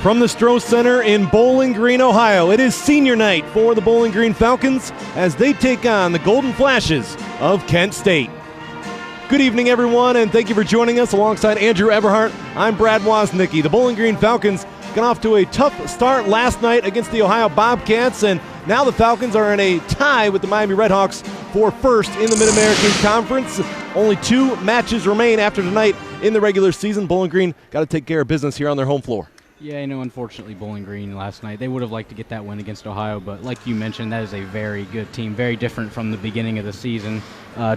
From the Stroh Center in Bowling Green, Ohio, it is senior night for the Bowling Green Falcons as they take on the Golden Flashes of Kent State. Good evening, everyone, and thank you for joining us. Alongside Andrew Eberhardt, I'm Brad Woznicki. The Bowling Green Falcons got off to a tough start last night against the Ohio Bobcats, and now the Falcons are in a tie with the Miami Redhawks for first in the Mid-American Conference. Only 2 matches remain after tonight in the regular season. Bowling Green got to take care of business here on their home floor. Yeah, unfortunately, Bowling Green last night, they would have liked to get that win against Ohio, but like you mentioned, that is a very good team, very different from the beginning of the season,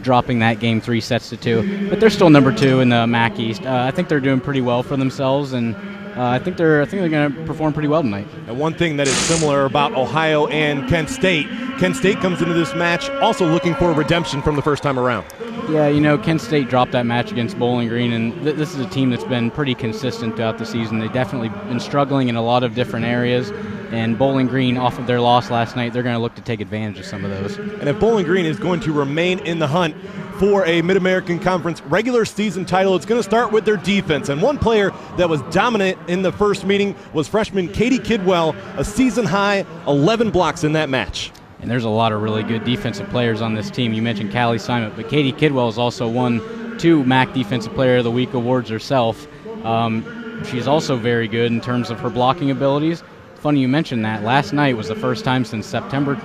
dropping that game 3 sets to 2. But they're still number 2 in the MAC East. I think they're doing pretty well for themselves, and I think they're going to perform pretty well tonight. And one thing that is similar about Ohio and Kent State comes into this match also looking for redemption from the first time around. Yeah, Kent State dropped that match against Bowling Green, and this is a team that's been pretty consistent throughout the season. They've definitely been struggling in a lot of different areas, and Bowling Green, off of their loss last night, they're going to look to take advantage of some of those. And if Bowling Green is going to remain in the hunt for a Mid-American Conference regular season title, it's going to start with their defense. And one player that was dominant in the first meeting was freshman Katie Kidwell, a season-high 11 blocks in that match. And there's a lot of really good defensive players on this team. You mentioned Callie Simon, but Katie Kidwell has also won 2 MAC Defensive Player of the Week awards herself. She's also very good in terms of her blocking abilities. Funny you mentioned that. Last night was the first time since September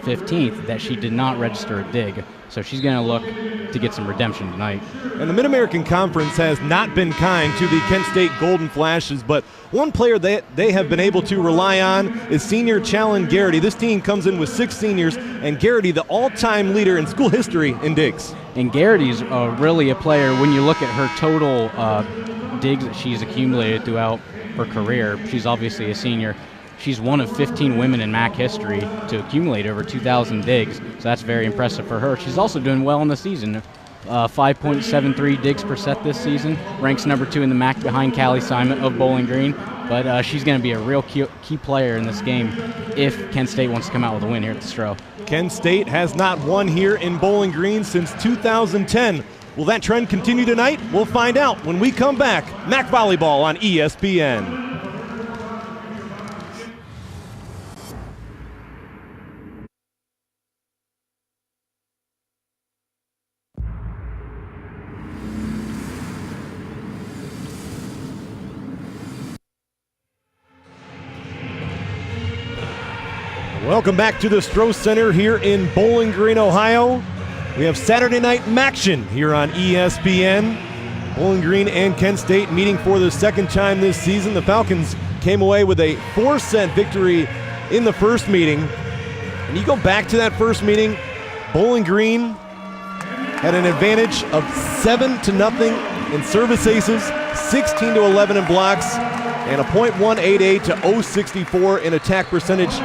15th that she did not register a dig. So she's going to look to get some redemption tonight. And the Mid-American Conference has not been kind to the Kent State Golden Flashes, but one player that they have been able to rely on is senior Challen Garrity. This team comes in with 6 seniors, and Garrity, the all-time leader in school history in digs. And Garrity's really a player, when you look at her total digs that she's accumulated throughout her career, she's obviously a senior. She's one of 15 women in MAC history to accumulate over 2,000 digs, so that's very impressive for her. She's also doing well in the season. 5.73 digs per set this season, ranks number 2 in the MAC behind Callie Simon of Bowling Green, but she's going to be a real key player in this game if Kent State wants to come out with a win here at the Stroh. Kent State has not won here in Bowling Green since 2010. Will that trend continue tonight? We'll find out when we come back. MAC Volleyball on ESPN. Welcome back to the Stroh Center here in Bowling Green, Ohio. We have Saturday night Maction here on ESPN. Bowling Green and Kent State meeting for the second time this season. The Falcons came away with a 4-set victory in the first meeting. And you go back to that first meeting, Bowling Green had an advantage of 7-0 in service aces, 16-11 in blocks, and a .188 to .064 in attack percentage.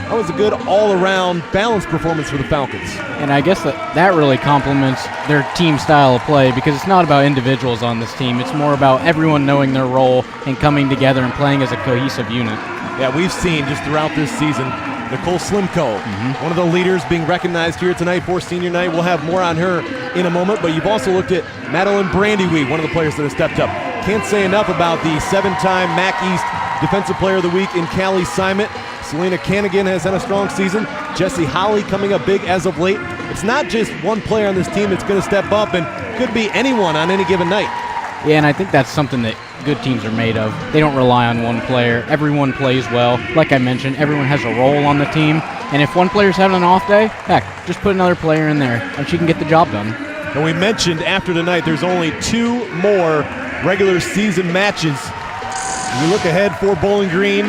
That was a good all-around balanced performance for the Falcons. And I guess that really complements their team style of play, because it's not about individuals on this team. It's more about everyone knowing their role and coming together and playing as a cohesive unit. Yeah, we've seen just throughout this season Nicole Slimko, one of the leaders being recognized here tonight for senior night. We'll have more on her in a moment, but you've also looked at Madeline Brandywee, one of the players that has stepped up. Can't say enough about the 7-time MAC East Defensive Player of the Week in Callie Simon. Selena Canigan has had a strong season. Jessie Holly coming up big as of late. It's not just one player on this team that's going to step up, and could be anyone on any given night. Yeah, and I think that's something that good teams are made of. They don't rely on one player. Everyone plays well. Like I mentioned, everyone has a role on the team, and if one player's having an off day, heck, just put another player in there, and she can get the job done. And we mentioned after tonight there's only 2 more regular season matches. You look ahead for Bowling Green.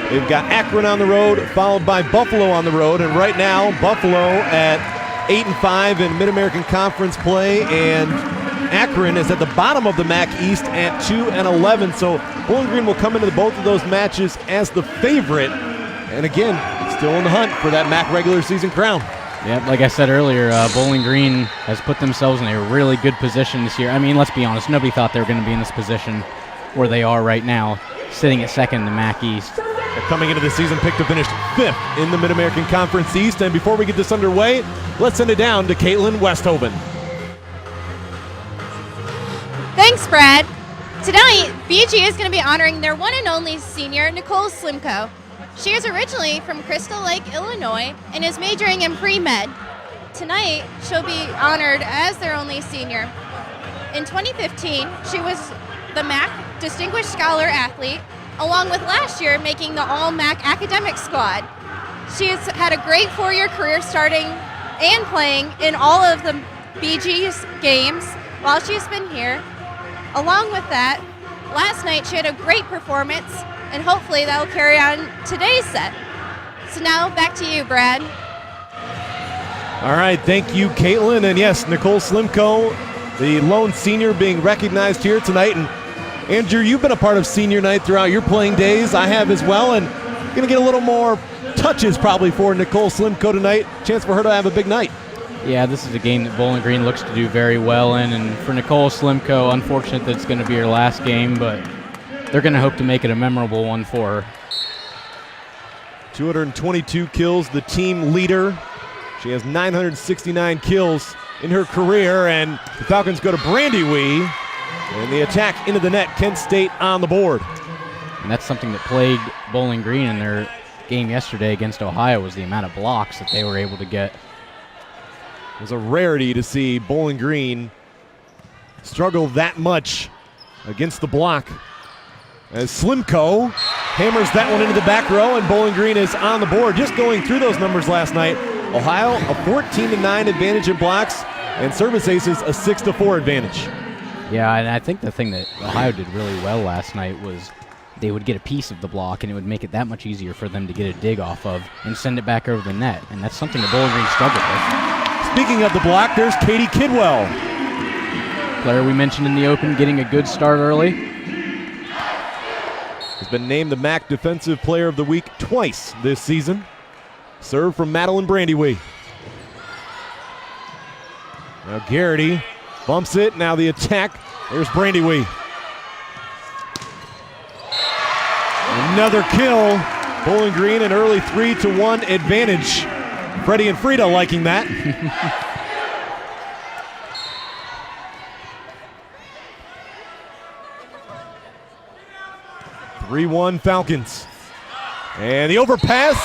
They've got Akron on the road, followed by Buffalo on the road, and right now Buffalo at 8-5 in Mid-American Conference play, and Akron is at the bottom of the MAC East at 2-11. So Bowling Green will come into both of those matches as the favorite, and again, still in the hunt for that MAC regular season crown. Yeah, like I said earlier, Bowling Green has put themselves in a really good position this year. I mean, let's be honest, nobody thought they were going to be in this position where they are right now, sitting at second in the MAC East. They're coming into the season picked to finish 5th in the Mid-American Conference East. And before we get this underway, let's send it down to Caitlin Westhoven. Thanks, Brad. Tonight, BG is going to be honoring their one and only senior, Nicole Slimko. She is originally from Crystal Lake, Illinois, and is majoring in pre-med. Tonight, she'll be honored as their only senior. In 2015, she was the MAC Distinguished Scholar Athlete, along with last year making the All-MAC Academic Squad. She has had a great four-year career starting and playing in all of the BG's games while she's been here. Along with that, last night she had a great performance, and hopefully that will carry on today's set. So now back to you, Brad. All right, thank you, Caitlin. And yes, Nicole Slimko, the lone senior being recognized here tonight. And Andrew, you've been a part of senior night throughout your playing days. I have as well, and going to get a little more touches probably for Nicole Slimko tonight. Chance for her to have a big night. Yeah, this is a game that Bowling Green looks to do very well in, and for Nicole Slimko, unfortunate that it's going to be her last game, but they're going to hope to make it a memorable one for her. 222 kills, the team leader. She has 969 kills in her career, and the Falcons go to Brandy Wee, and the attack into the net, Kent State on the board. And that's something that plagued Bowling Green in their game yesterday against Ohio, was the amount of blocks that they were able to get. It was a rarity to see Bowling Green struggle that much against the block. As Slimko hammers that one into the back row, and Bowling Green is on the board. Just going through those numbers last night, Ohio a 14-9 advantage in blocks, and service aces a 6-4 advantage. Yeah, and I think the thing that Ohio did really well last night was they would get a piece of the block, and it would make it that much easier for them to get a dig off of and send it back over the net, and that's something that Bowling Green struggled with. Speaking of the block, there's Katie Kidwell. Player we mentioned in the open getting a good start early. Has been named the MAC Defensive Player of the Week twice this season. Serve from Madeline Brandywee. Now Garrity bumps it. Now the attack. There's Brandywee. Another kill. Bowling Green an early 3-1 advantage. Freddie and Frida liking that. 3-1 Falcons. And the overpass.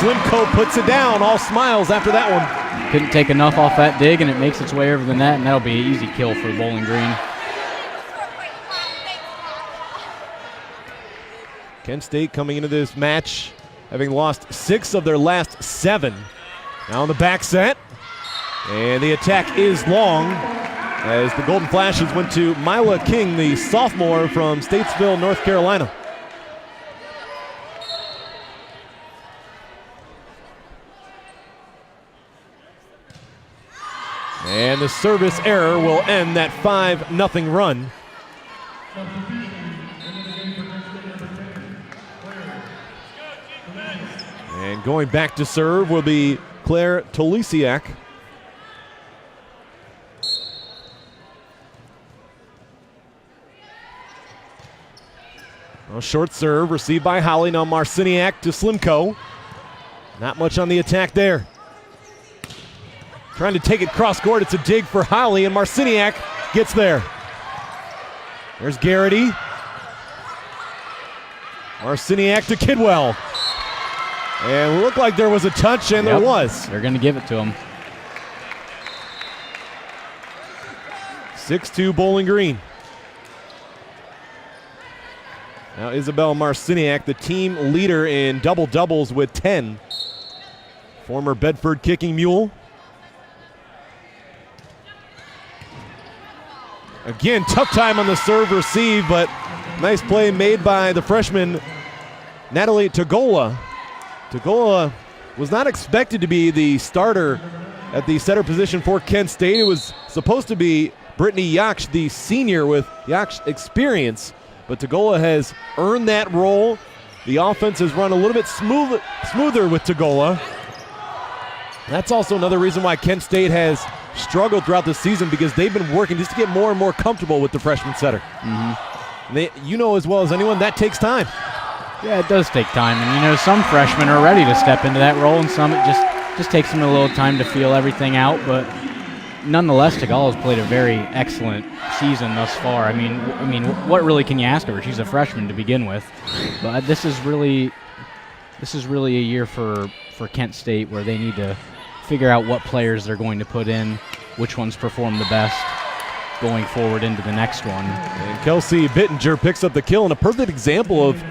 Slimko puts it down. All smiles after that one. Couldn't take enough off that dig, and it makes its way over the net, and that'll be an easy kill for Bowling Green. Kent State coming into this match having lost 6 of their last 7. Now on the back set. And the attack is long as the Golden Flashes went to Mila King, the sophomore from Statesville, North Carolina. And the service error will end that 5-0 run. And going back to serve will be Claire Tolisiak. Well, short serve received by Holly. Now Marciniak to Slimko. Not much on the attack there. Trying to take it cross court. It's a dig for Holly, and Marciniak gets there. There's Garrity. Marciniak to Kidwell. And it looked like there was a touch, and there was. They're going to give it to him. 6-2 Bowling Green. Now Isabel Marciniak, the team leader in double-doubles with 10. Former Bedford kicking mule. Again, tough time on the serve receive, but nice play made by the freshman Natalie Togola. Togola was not expected to be the starter at the setter position for Kent State. It was supposed to be Brittany Yaksh, the senior with Yaksh experience, but Togola has earned that role. The offense has run a little bit smoother with Togola. That's also another reason why Kent State has struggled throughout the season, because they've been working just to get more and more comfortable with the freshman setter. Mm-hmm. You know as well as anyone, that takes time. Yeah, it does take time, and some freshmen are ready to step into that role, and some it just takes them a little time to feel everything out. But nonetheless, Tagalo's played a very excellent season thus far. I mean, what really can you ask of her? She's a freshman to begin with, but this is really a year for Kent State where they need to figure out what players they're going to put in, which ones perform the best going forward into the next one. And Kelsey Bittinger picks up the kill, and a perfect example of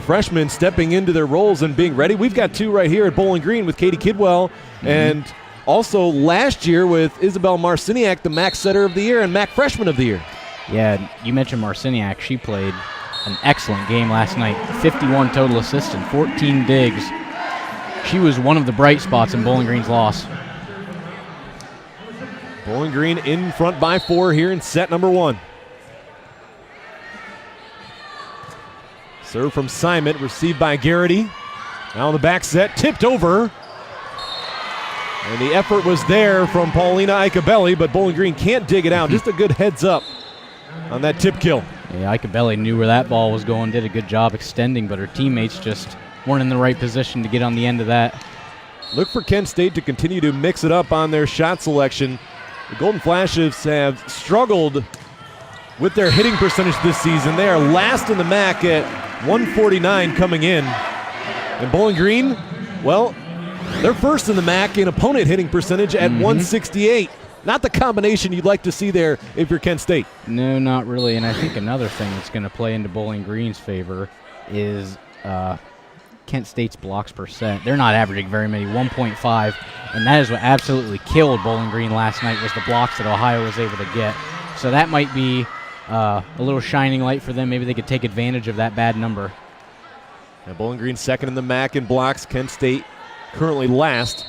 freshmen stepping into their roles and being ready. We've got two right here at Bowling Green with Katie Kidwell, and also last year with Isabel Marciniak, the MAC Setter of the Year and MAC Freshman of the Year. Yeah, you mentioned Marciniak. She played an excellent game last night. 51 total assists and 14 digs. She was one of the bright spots in Bowling Green's loss. Bowling Green in front by 4 here in set number 1. Serve from Simon, received by Garrity. Now in the back set, tipped over. And the effort was there from Paulina Icabelli, but Bowling Green can't dig it out. Just a good heads up on that tip kill. Yeah, Icabelli knew where that ball was going, did a good job extending, but her teammates just weren't in the right position to get on the end of that. Look for Kent State to continue to mix it up on their shot selection. The Golden Flashes have struggled with their hitting percentage this season. They are last in the MAC at 149 coming in. And Bowling Green, well, they're first in the MAC in opponent hitting percentage at 168. Not the combination you'd like to see there if you're Kent State. No, not really. And I think another thing that's going to play into Bowling Green's favor is Kent State's blocks percent. They're not averaging very many, 1.5, and that is what absolutely killed Bowling Green last night, was the blocks that Ohio was able to get. So that might be a little shining light for them. Maybe they could take advantage of that bad number. Now Bowling Green second in the MAC in blocks. Kent State currently last.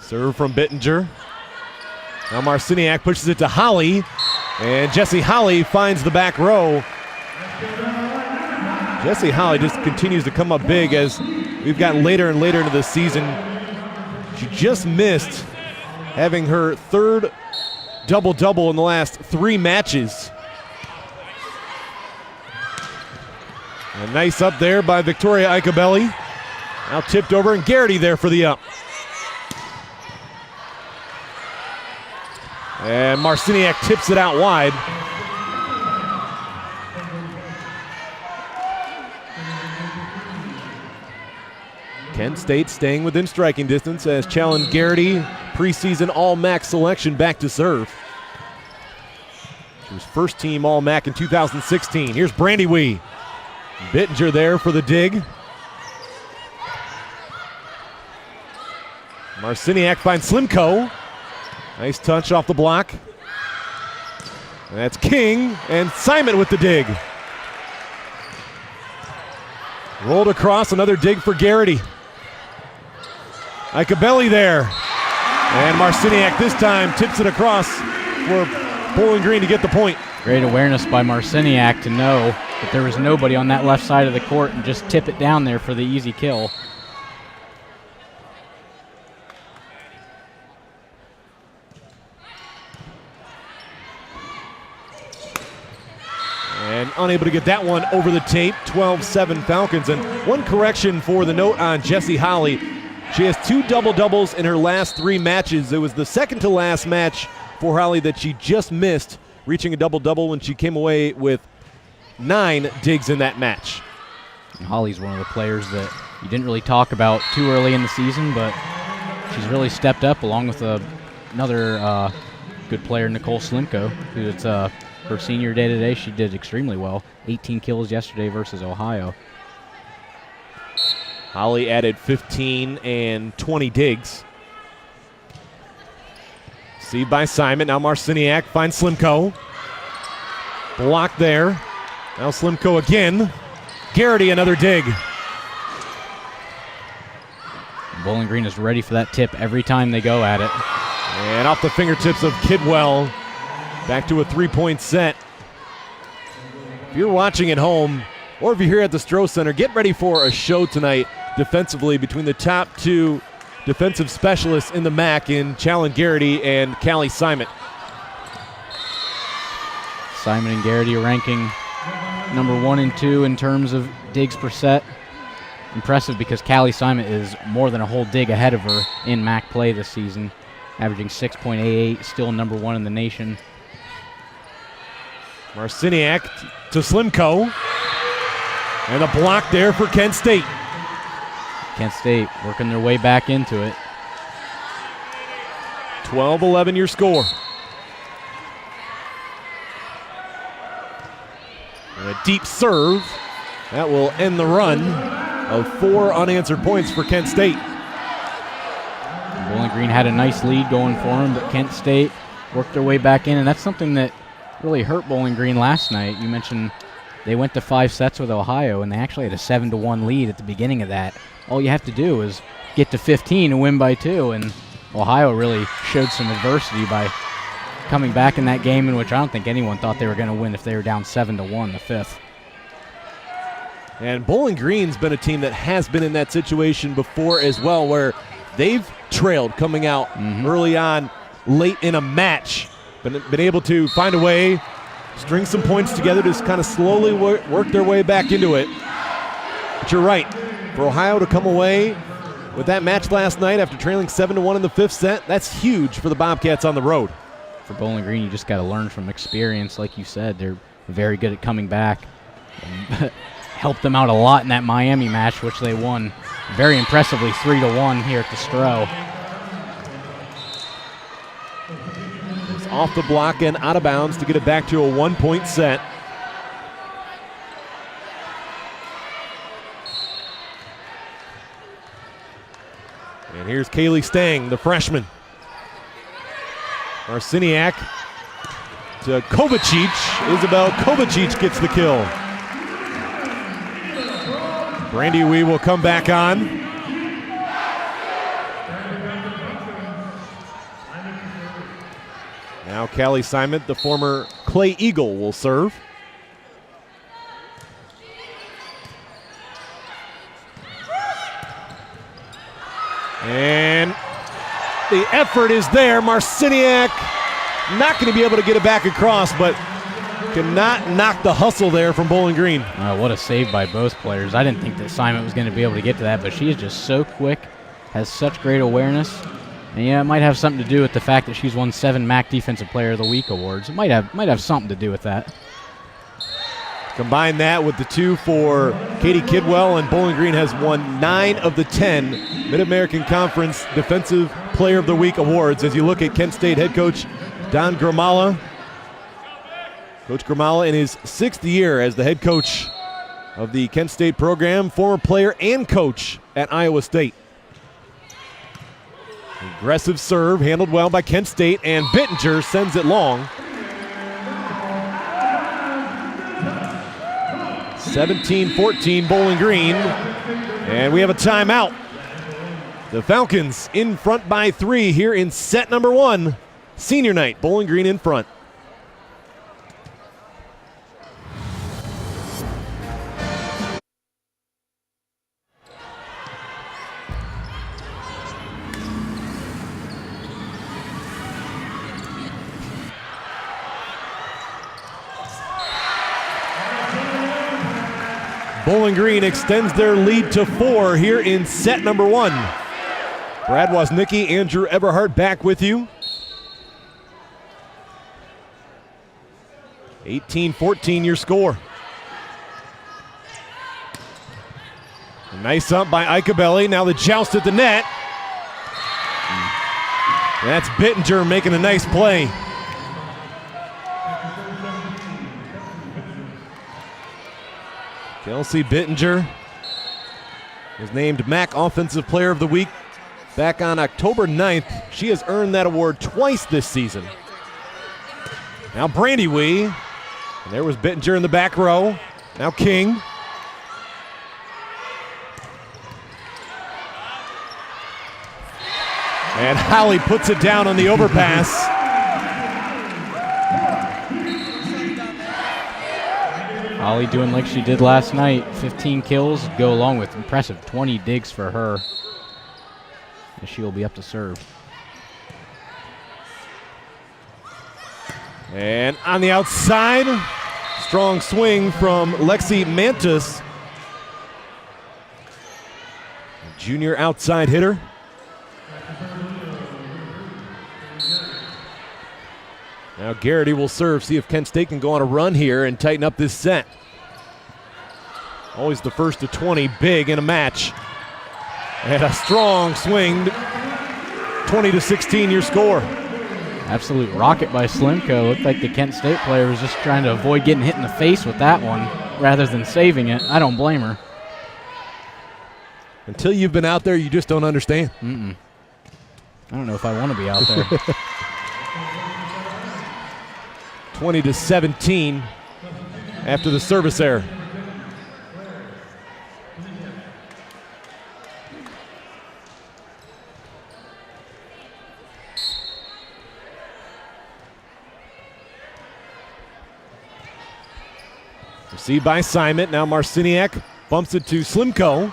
Serve from Bittinger. Now Marciniak pushes it to Holly, and Jessie Holly finds the back row. Jessie Holly just continues to come up big as we've gotten later and later into the season. She just missed having her third double-double in the last 3 matches. A nice up there by Victoria Icabelli. Now tipped over, and Garrity there for the up. And Marciniak tips it out wide. Kent State staying within striking distance as Challen Garrity, preseason All-MAC selection, back to serve. She was first team All-MAC in 2016. Here's Brandy Wee. Bittinger there for the dig. Marciniak finds Slimko. Nice touch off the block. And that's King, and Simon with the dig. Rolled across, another dig for Garrity. Icabelli there. And Marciniak this time tips it across for Bowling Green to get the point. Great awareness by Marciniak to know that there was nobody on that left side of the court and just tip it down there for the easy kill. And unable to get that one over the tape. 12-7 Falcons. And one correction for the note on Jessie Holly. She has 2 double-doubles in her last 3 matches. It was the second to last match for Holly that she just missed, reaching a double-double when she came away with 9 digs in that match. And Holly's one of the players that you didn't really talk about too early in the season, but she's really stepped up along with another good player, Nicole Slimko, who's her senior day today. She did extremely well. 18 kills yesterday versus Ohio. Holly added 15 and 20 digs. Received by Simon. Now Marciniak finds Slimko. Block there. Now Slimko again. Garrity another dig. Bowling Green is ready for that tip every time they go at it. And off the fingertips of Kidwell. Back to a 3-point set. If you're watching at home, or if you're here at the Stroh Center, get ready for a show tonight defensively between the top 2 defensive specialists in the MAC in Challen Garrity and Callie Simon. Simon and Garrity are ranking number 1 and 2 in terms of digs per set. impressive because Callie Simon is more than a whole dig ahead of her in MAC play this season, averaging 6.88, still number 1 in the nation. Marciniak to Slimko. And a block there for Kent State. Kent State working their way back into it. 12-11 your score. And a deep serve. That will end the run of 4 unanswered points for Kent State. Bowling Green had a nice lead going for them, but Kent State worked their way back in, and that's something that really hurt Bowling Green last night. You mentioned they went to 5 sets with Ohio, and they actually had a 7-1 lead at the beginning of that. All you have to do is get to 15 and win by 2, and Ohio really showed some adversity by coming back in that game, in which I don't think anyone thought they were going to win if they were down 7-1 the 5th. And Bowling Green's been a team that has been in that situation before as well, where they've trailed coming out early on, late in a match, but been able to find a way, string some points together to kind of slowly work their way back into it. But you're right, for Ohio to come away with that match last night after trailing 7-1 in the 5th set, that's huge for the Bobcats on the road. For Bowling Green, you just got to learn from experience. Like you said, they're very good at coming back. Helped them out a lot in that Miami match, which they won very impressively 3-1 here at the Stroh. It's off the block and out of bounds to get it back to a 1-point set. And here's Kaylee Stang, the freshman. Marciniak to Kovacic. Isabel Kovacic gets the kill. Brandy Wee will come back on. Now Callie Simon, the former Clay Eagle, will serve. And the effort is there. Marciniak not going to be able to get it back across, but cannot knock the hustle there from Bowling Green. What a save by both players. I didn't think that Simon was going to be able to get to that, but she is just so quick, has such great awareness. And yeah, it might have something to do with the fact that she's won 7 MAC Defensive Player of the Week awards. It might have something to do with that. Combine that with the 2 for Katie Kidwell, and Bowling Green has won 9 of the 10 Mid-American Conference Defensive Player of the Week awards. As you look at Kent State head coach Don Gramala. Coach Gramala in his 6th year as the head coach of the Kent State program, former player and coach at Iowa State. Aggressive serve, handled well by Kent State, and Bittinger sends it long. 17-14 Bowling Green, and we have a timeout. The Falcons in front by 3 here in set number 1. Senior night, Bowling Green in front. Bowling Green extends their lead to 4 here in set number 1. Brad Woznicki, Andrew Everhart back with you. 18-14 your score. A nice up by Icabelli. Now the joust at the net. That's Bittinger making a nice play. Kelsey Bittinger was named MAC Offensive Player of the Week back on October 9th. She has earned that award twice this season. Now Brandy Wee, and there was Bittinger in the back row. Now King. And Holly puts it down on the overpass. Holly doing like she did last night. 15 kills go along with impressive 20 digs for her. And she will be up to serve. And on the outside, strong swing from Lexi Mantis. junior outside hitter. Now Garrity will serve, see if Kent State can go on a run here and tighten up this set. Always the first to 20, big in a match. And a strong swing, 20-16 your score. Absolute rocket by Slimko. Looked like the Kent State player was just trying to avoid getting hit in the face with that one rather than saving it. I don't blame her. Until you've been out there, you just don't understand. I don't know if I want to be out there. 20-17 after the service error. Received by Simon. Now Marciniak bumps it to Slimko.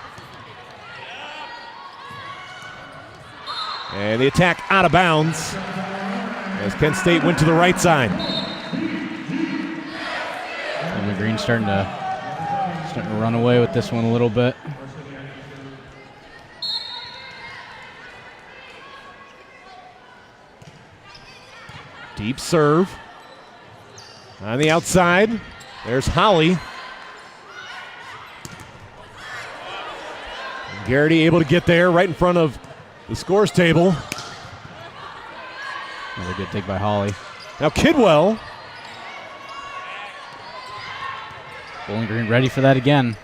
And the attack out of bounds as Kent State went to the right side. Bowling Green starting to run away with this one a little bit. Deep serve. On the outside, there's Holly. Garrity able to get there right in front of the scores table. Another good take by Holly. Now Kidwell. Bowling Green ready for that again.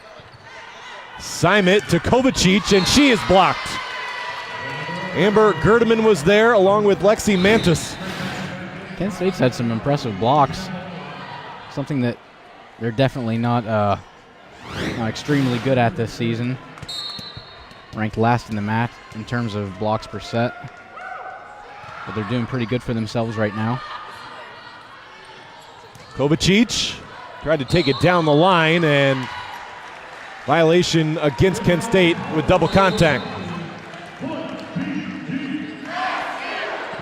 Simon to Kovacic, and she is blocked. Amber Gerdeman was there along with Lexi Mantis. Kent State's had some impressive blocks. Something that they're definitely not extremely good at this season. Ranked last in the mat in terms of blocks per set. But they're doing pretty good for themselves right now. Kovacic tried to take it down the line, and violation against Kent State with double contact.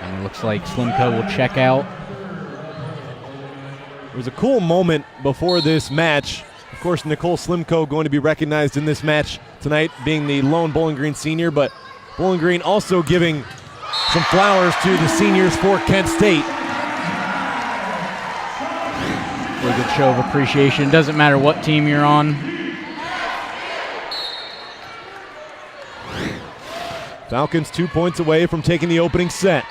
And it looks like Slimko will check out. There was a cool moment before this match. Of course, Nicole Slimko going to be recognized in this match tonight, being the lone Bowling Green senior, but Bowling Green also giving some flowers to the seniors for Kent State. Really good show of appreciation. Doesn't matter what team you're on. Falcons 2 points away from taking the opening set.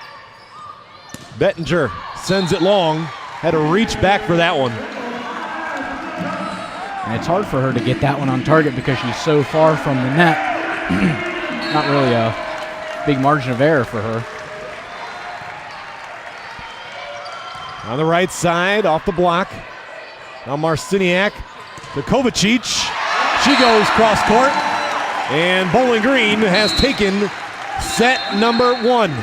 Bettinger sends it long. Had to reach back for that one. And it's hard for her to get that one on target because she's so far from the net. Not really a big margin of error for her. On the right side, off the block. Now Marciniak to Kovacic. She goes cross court. And Bowling Green has taken set number 1.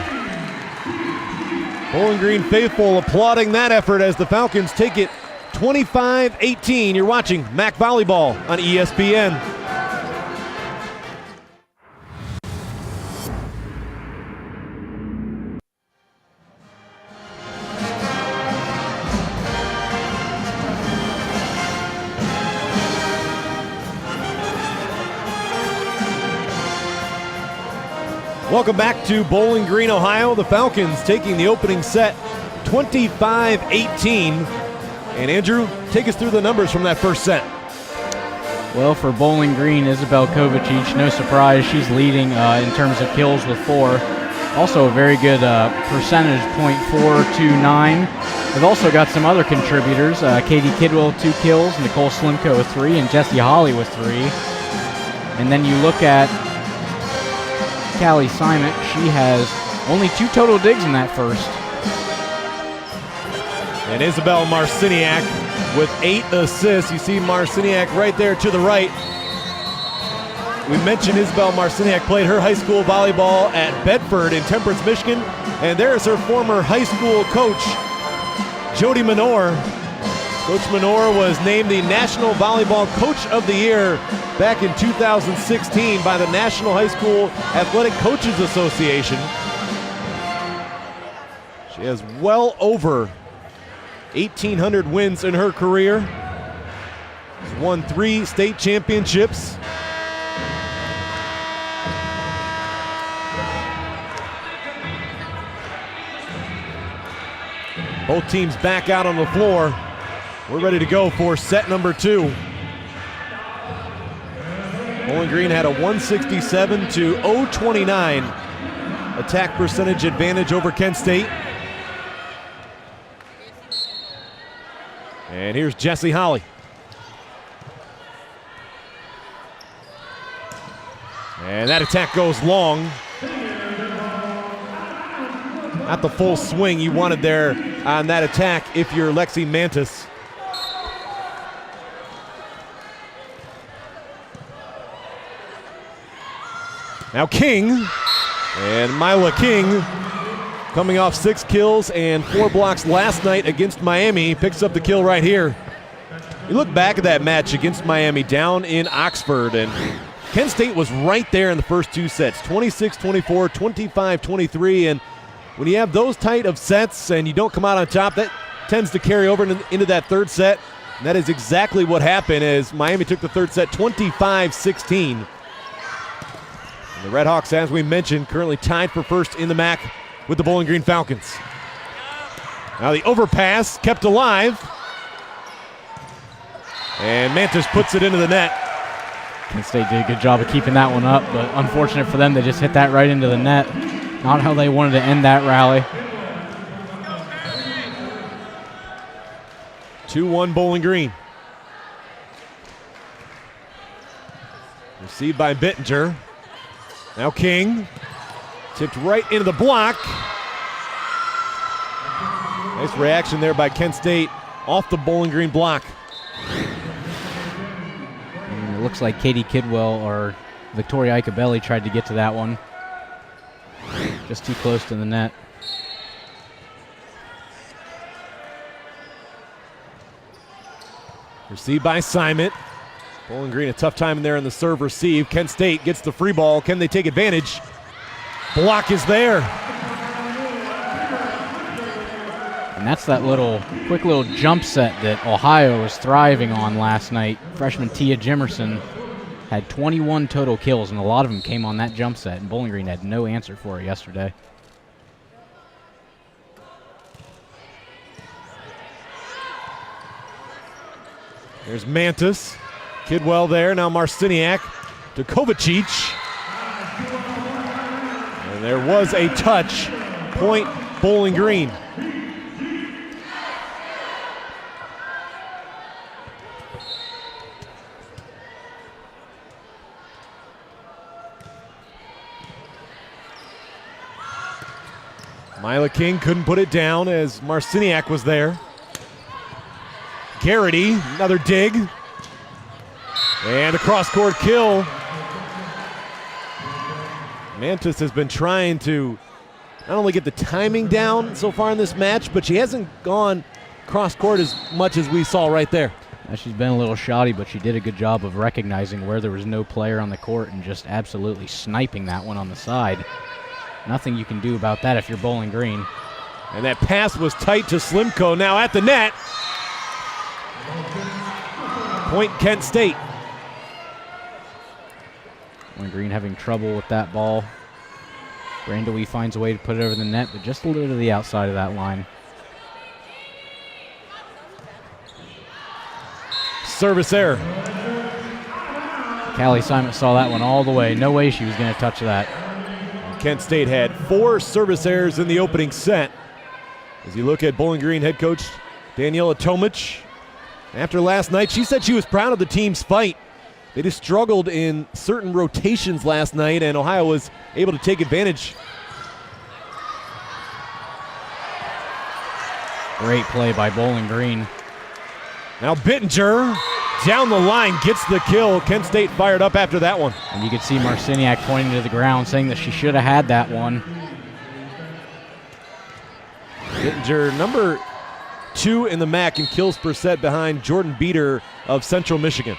Bowling Green faithful applauding that effort as the Falcons take it 25-18. You're watching MAC Volleyball on ESPN. Welcome back to Bowling Green, Ohio. The Falcons taking the opening set 25-18. And Andrew, take us through the numbers from that first set. Well, for Bowling Green, Isabel Kovacic, no surprise, she's leading in terms of kills with 4. Also a very good percentage, .429. They've also got some other contributors. Katie Kidwell with 2 kills, Nicole Slimko with 3, and Jessie Holly with 3. And then you look at Callie Simon, she has only 2 total digs in that first. And Isabel Marciniak with 8 assists. You see Marciniak right there to the right. We mentioned Isabel Marciniak played her high school volleyball at Bedford in Temperance, Michigan. And there's her former high school coach, Jody Menor. Coach Menor was named the National Volleyball Coach of the Year back in 2016 by the National High School Athletic Coaches Association. She has well over 1,800 wins in her career. She's won 3 state championships. Both teams back out on the floor. We're ready to go for set number 2. Bowling Green had a 167 to 029 attack percentage advantage over Kent State. And here's Jessie Holly. And that attack goes long. Not the full swing you wanted there on that attack if you're Lexi Mantis. Now King, and Mila King, coming off 6 kills and 4 blocks last night against Miami, picks up the kill right here. You look back at that match against Miami down in Oxford, and Kent State was right there in the first 2 sets, 26-24, 25-23, and when you have those tight of sets and you don't come out on top, that tends to carry over into that 3rd set, and that is exactly what happened as Miami took the 3rd set 25-16. The Redhawks, as we mentioned, currently tied for first in the MAC with the Bowling Green Falcons. Now the overpass kept alive. And Mantis puts it into the net. Kent State did a good job of keeping that one up, but unfortunate for them, they just hit that right into the net. Not how they wanted to end that rally. 2-1 Bowling Green. Received by Bittinger. Now King, tipped right into the block. Nice reaction there by Kent State off the Bowling Green block. And it looks like Katie Kidwell or Victoria Icabelli tried to get to that one. Just too close to the net. Received by Simon. Bowling Green a tough time in there in the serve receive. Kent State gets the free ball. Can they take advantage? Block is there. And that's that quick little jump set that Ohio was thriving on last night. Freshman Tia Jimerson had 21 total kills, and a lot of them came on that jump set, and Bowling Green had no answer for it yesterday. There's Mantis. Kidwell there, now Marciniak to Kovacic. And there was a touch. Point Bowling Green. Mila King couldn't put it down as Marciniak was there. Garrity, another dig. And a cross-court kill. Mantis has been trying to not only get the timing down so far in this match, but she hasn't gone cross-court as much as we saw right there. She's been a little shoddy, but she did a good job of recognizing where there was no player on the court and just absolutely sniping that one on the side. Nothing you can do about that if you're Bowling Green. And that pass was tight to Slimko, now at the net. Point Kent State. Bowling Green having trouble with that ball. Brandewie finds a way to put it over the net, but just a little to the outside of that line. Service error. Callie Simon saw that one all the way. No way she was going to touch that. Kent State had 4 service errors in the opening set. As you look at Bowling Green head coach Daniela Tomic, after last night, she said she was proud of the team's fight. They just struggled in certain rotations last night, and Ohio was able to take advantage. Great play by Bowling Green. Now Bittinger down the line gets the kill. Kent State fired up after that one. And you could see Marciniak pointing to the ground saying that she should have had that one. Bittinger, number 2 in the MAC in kills per set behind Jordan Beater of Central Michigan.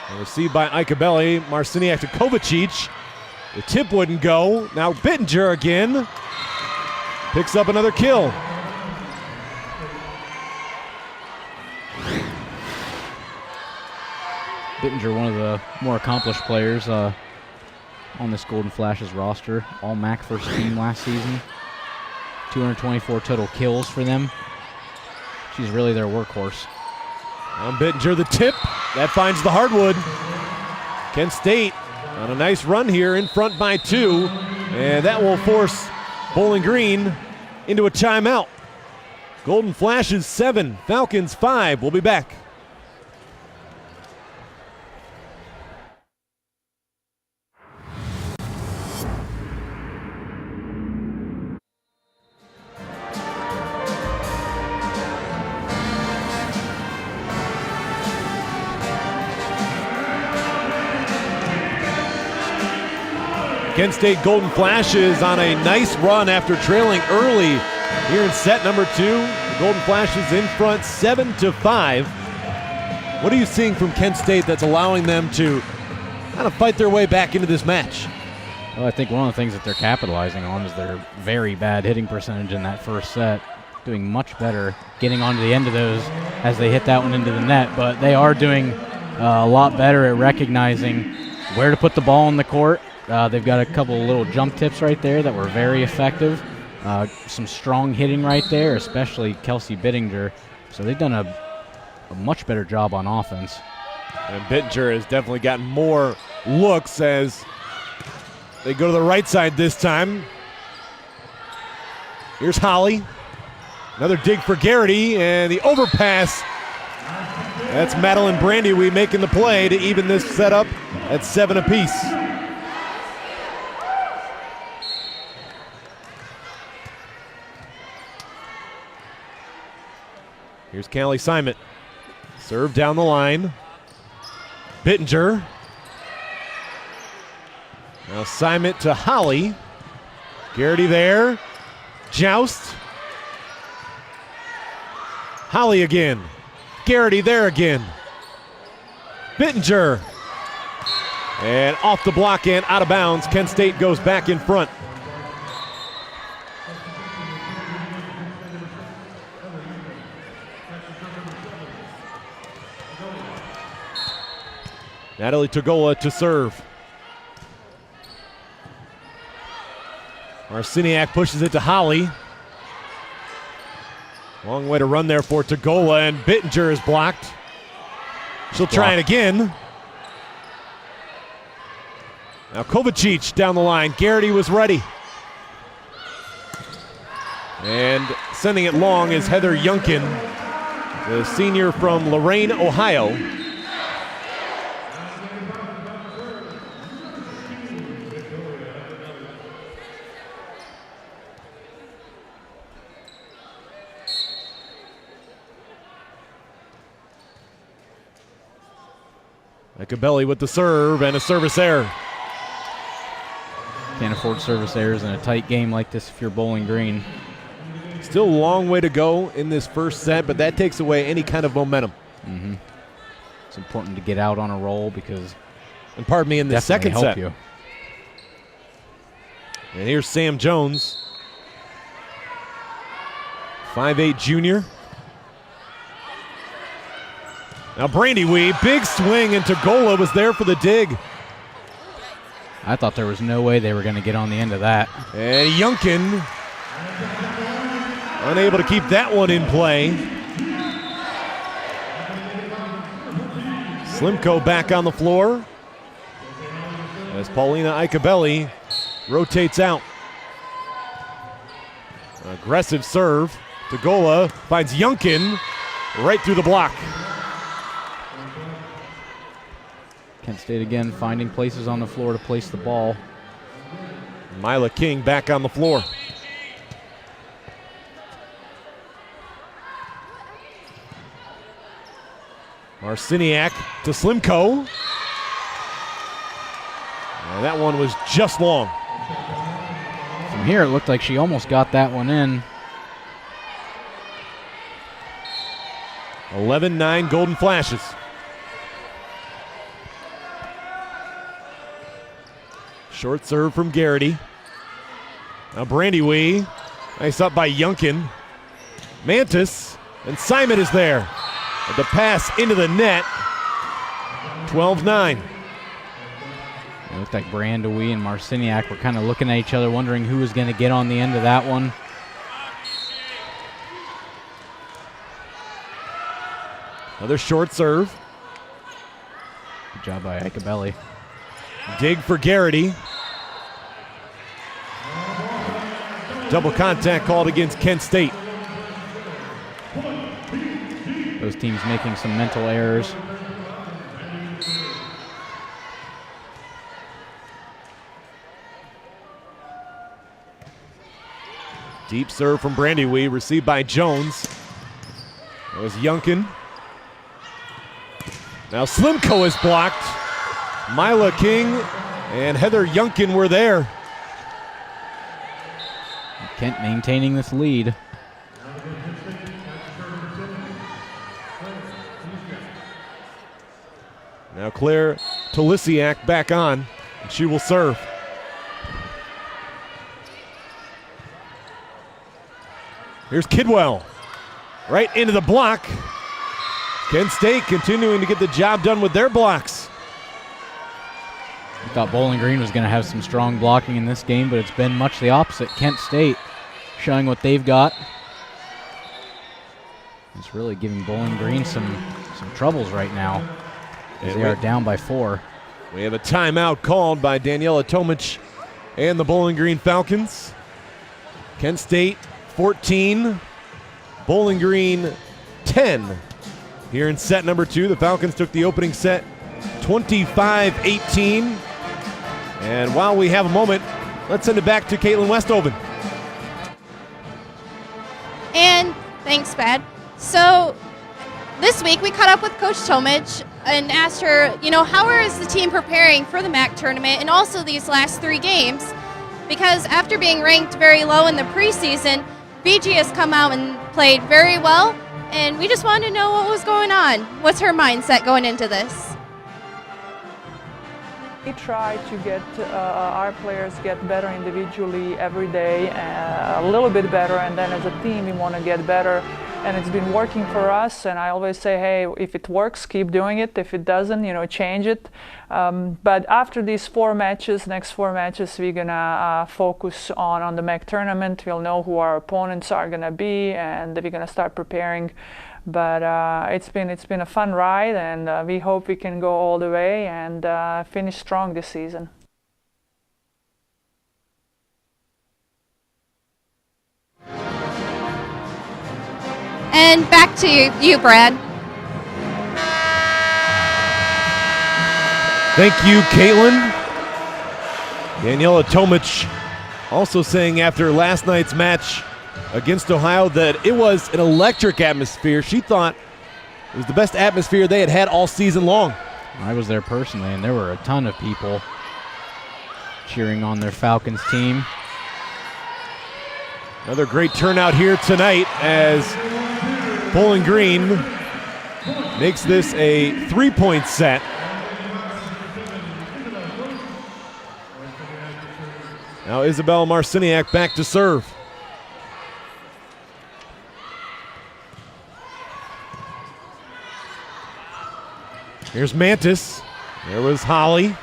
And received by Icabelli. Marciniak to Kovacic. The tip wouldn't go. Now Bittinger again. Picks up another kill. Bittinger, one of the more accomplished players on this Golden Flashes roster. All MAC first team last season. 224 total kills for them. She's really their workhorse. Bittinger, the tip. That finds the hardwood. Kent State on a nice run here, in front by 2. And that will force Bowling Green into a timeout. Golden Flashes 7, Falcons 5. We'll be back. Kent State Golden Flashes on a nice run after trailing early here in set number 2. The Golden Flashes in front 7-5. What are you seeing from Kent State that's allowing them to kind of fight their way back into this match? Well, I think one of the things that they're capitalizing on is their very bad hitting percentage in that first set. Doing much better getting onto the end of those as they hit that one into the net, but they are doing a lot better at recognizing where to put the ball in the court. They've got a couple of little jump tips right there that were very effective. Some strong hitting right there, especially Kelsey Bittinger. So they've done a much better job on offense. And Bittinger has definitely gotten more looks as they go to the right side this time. Here's Holly. Another dig for Garrity, and the overpass. That's Madeline Brandyweed making the play to even this setup at 7 apiece. Here's Callie Simon. Serve down the line. Bittinger. Now Simon to Holly. Garrity there. Joust. Holly again. Garrity there again. Bittinger. And off the block and out of bounds. Kent State goes back in front. Natalie Togola to serve. Marciniak pushes it to Holly. Long way to run there for Togola, and Bittinger is blocked. She'll try it again. Now Kovacic down the line. Garrity was ready. And sending it long is Heather Yunkin, the senior from Lorain, Ohio. Icabelli with the serve and a service error. Can't afford service errors in a tight game like this if you're Bowling Green. Still a long way to go in this first set, but that takes away any kind of momentum. Mm-hmm. It's important to get out on a roll because, and pardon me, in the second help set. You. And here's Sam Jones, 5'8" junior. Now Brandyweed, big swing, and Togola was there for the dig. I thought there was no way they were going to get on the end of that. And Yunkin unable to keep that one in play. Slimko back on the floor as Paulina Icabelli rotates out. Aggressive serve. Togola finds Yunkin right through the block. Kent State again finding places on the floor to place the ball. Mila King back on the floor. Marciniak to Slimko. And that one was just long. From here, it looked like she almost got that one in. 11-9 Golden Flashes. Short serve from Garrity. Now Brandyweed. Nice up by Yunkin. Mantis. And Simon is there. The pass into the net. 12-9. It looked like Brandyweed and Marciniak were kind of looking at each other, wondering who was going to get on the end of that one. Another short serve. Good job by Ikebelli. Dig for Garrity. Double contact called against Kent State. Those teams making some mental errors. Deep serve from Brandywee, received by Jones. That was Yunkin. Now Slimko is blocked. Mila King and Heather Yunkin were there. Kent maintaining this lead. Now Claire Tolisiak back on, and she will serve. Here's Kidwell, right into the block. Kent State continuing to get the job done with their blocks. I thought Bowling Green was going to have some strong blocking in this game, but it's been much the opposite. Kent State showing what they've got. It's really giving Bowling Green some troubles right now, as they are down by 4. We have a timeout called by Daniela Tomic and the Bowling Green Falcons. Kent State 14, Bowling Green 10. Here in set number 2, the Falcons took the opening set 25-18. And while we have a moment, let's send it back to Caitlin Westhoven. And thanks, Bad. So this week we caught up with Coach Tomic and asked her, how is the team preparing for the MAC tournament and also these last 3 games? Because after being ranked very low in the preseason, BG has come out and played very well, and we just wanted to know what was going on. What's her mindset going into this? We try to get our players get better individually every day, a little bit better, and then as a team we want to get better. And it's been working for us, and I always say, hey, if it works, keep doing it. If it doesn't, change it. But after these next four matches, we're gonna focus on the MAC tournament. We'll know who our opponents are gonna be, and we're gonna start preparing. But it's been a fun ride, and we hope we can go all the way and finish strong this season. And back to you, Brad. Thank you, Caitlin. Daniela Tomic also saying after last night's match against Ohio that it was an electric atmosphere. She thought it was the best atmosphere they had had all season long. I was there personally, and there were a ton of people cheering on their Falcons team. Another great turnout here tonight as Bowling Green makes this a 3-point set. Now Isabel Marciniak back to serve. Here's Mantis. There was Holly.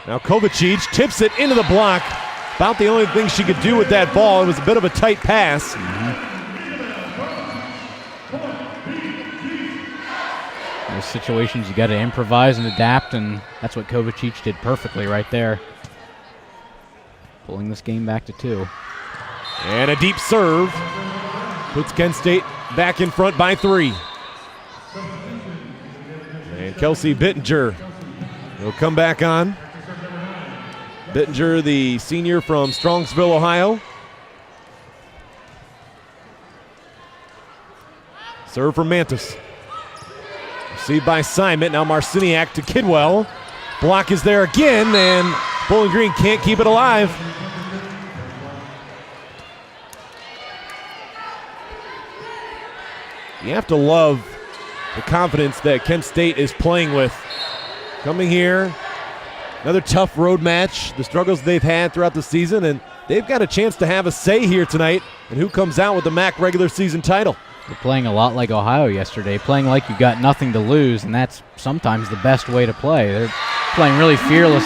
Now Kovacic tips it into the block. About the only thing she could do with that ball. It was a bit of a tight pass. Those situations you got to improvise and adapt, and that's what Kovacic did perfectly right there. Pulling this game back to 2. And a deep serve puts Kent State back in front by 3. And Kelsey Bittinger will come back on. Bittinger, the senior from Strongsville, Ohio. Serve from Mantis. Received by Simon. Now Marciniak to Kidwell. Block is there again, and Bowling Green can't keep it alive. You have to love the confidence that Kent State is playing with. Coming here, another tough road match, the struggles they've had throughout the season, and they've got a chance to have a say here tonight in who comes out with the MAC regular season title. They're playing a lot like Ohio yesterday, playing like you got nothing to lose, and that's sometimes the best way to play. They're playing really fearless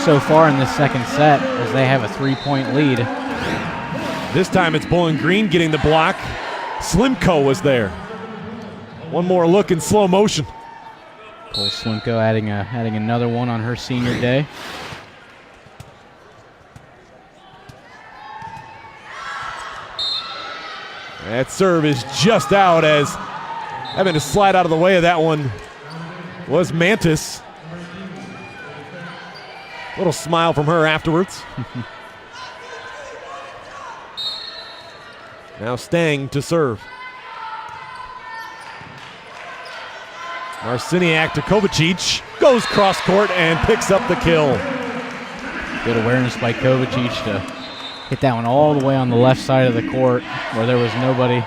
so far in this second set as they have a 3-point lead. This time it's Bowling Green getting the block. Slimko was there. One more look in slow motion. Nicole Slimko adding another one on her senior day. That serve is just out, as having to slide out of the way of that one was Mantis. Little smile from her afterwards. Now Stang to serve. Marciniak to Kovacic, goes cross court and picks up the kill. Good awareness by Kovacic to hit that one all the way on the left side of the court where there was nobody.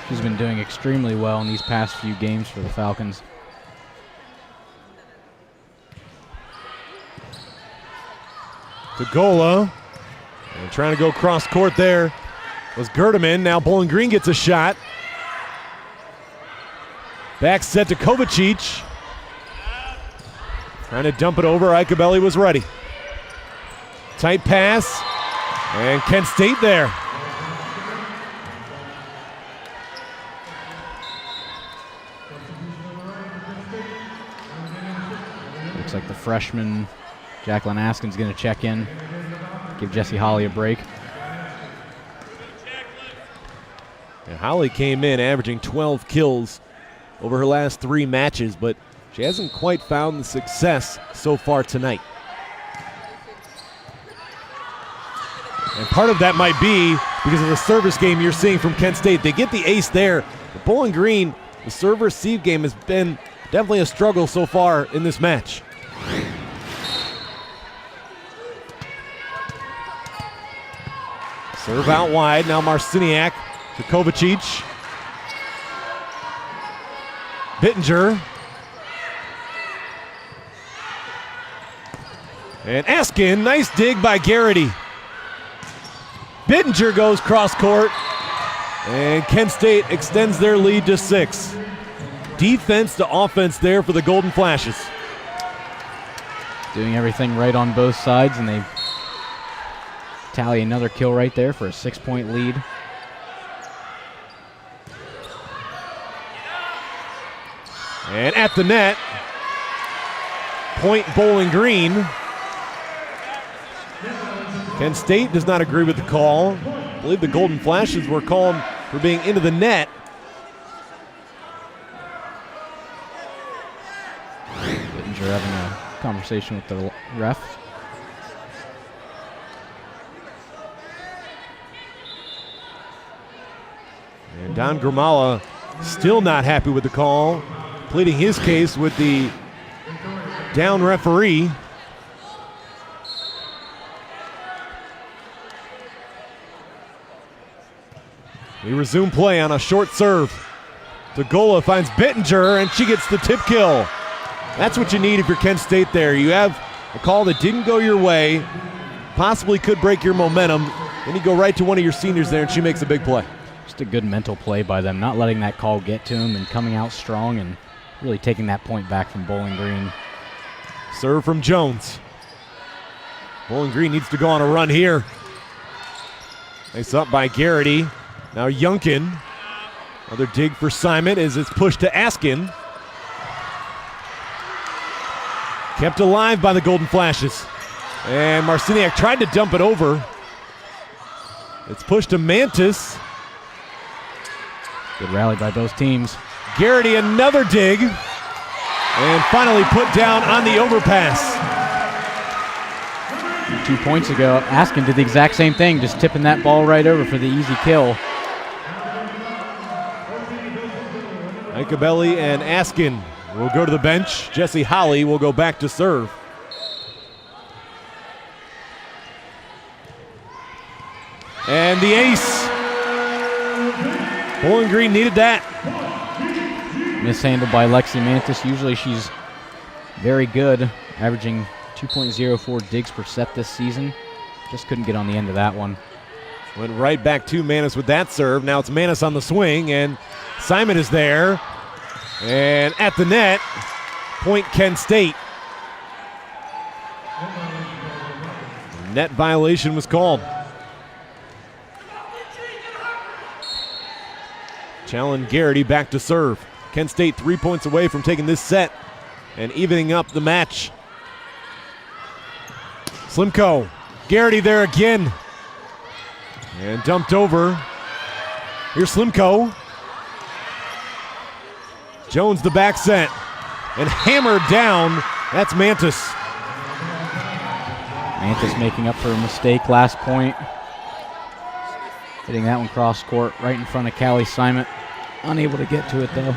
She's been doing extremely well in these past few games for the Falcons. To Gola, and trying to go cross court there was Gerdeman. Now Bowling Green gets a shot. Back set to Kovacic. Trying to dump it over. Ikebelli was ready. Tight pass. And Kent State there. Looks like the freshman Jacqueline Askin's going to check in. Give Jessie Holly a break. And Holly came in averaging 12 kills over her last 3 matches, but she hasn't quite found the success so far tonight. And part of that might be because of the service game you're seeing from Kent State. They get the ace there, but Bowling Green, the serve-receive game has been definitely a struggle so far in this match. Serve out wide, now Marciniak to Kovacic. Bittinger. And Askin, nice dig by Garrity. Bittinger goes cross court, and Kent State extends their lead to 6. Defense to offense there for the Golden Flashes. Doing everything right on both sides, and they tally another kill right there for a 6-point lead. And at the net, point Bowling Green. Kent State does not agree with the call. I believe the Golden Flashes were called for being into the net. Bittinger having a conversation with the ref. And Don Grimala still not happy with the call, pleading his case with the down referee. We resume play on a short serve. Gola finds Bittinger, and she gets the tip kill. That's what you need if you're Kent State there. You have a call that didn't go your way, possibly could break your momentum, then you go right to one of your seniors there, and she makes a big play. Just a good mental play by them, not letting that call get to him and coming out strong and really taking that point back from Bowling Green. Serve from Jones. Bowling Green needs to go on a run here. Nice up by Garrity. Now Yunkin. Another dig for Simon as it's pushed to Askin. Kept alive by the Golden Flashes. And Marciniak tried to dump it over. It's pushed to Mantis. Good rally by both teams. Garrity another dig. And finally put down on the overpass. 2 points ago, Askin did the exact same thing, just tipping that ball right over for the easy kill. Ikebelli and Askin will go to the bench. Jessie Holly will go back to serve. And the ace. Bowling Green needed that. Mishandled by Lexi Mantis. Usually she's very good, averaging 2.04 digs per set this season. Just couldn't get on the end of that one. Went right back to Mantis with that serve. Now it's Mantis on the swing, and Simon is there. And at the net, point Kent State. Net violation was called. Challen Garrity back to serve. Kent State 3 points away from taking this set and evening up the match. Slimko, Garrity there again. And dumped over. Here's Slimko. Jones the back set. And hammered down. That's Mantis. Mantis making up for a mistake last point. Hitting that one cross court right in front of Callie Simon. Unable to get to it though.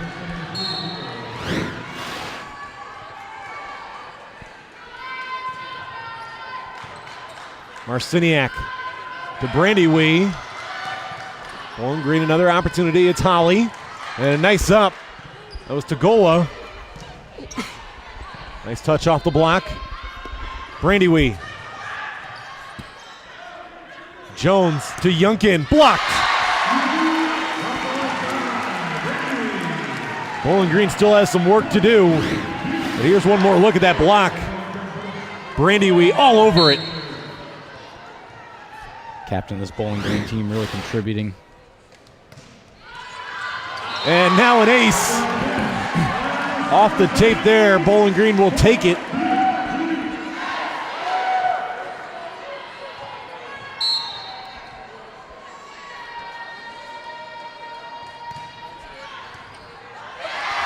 Marciniak to Brandywee. Bowling Green another opportunity. It's Holly. And a nice up. That was Tagola. Nice touch off the block. Brandywee. Jones to Yunkin. Blocked. Bowling Green still has some work to do. But here's one more look at that block. Brandywee all over it. Captain of this Bowling Green team really contributing. And now an ace. Off the tape there, Bowling Green will take it.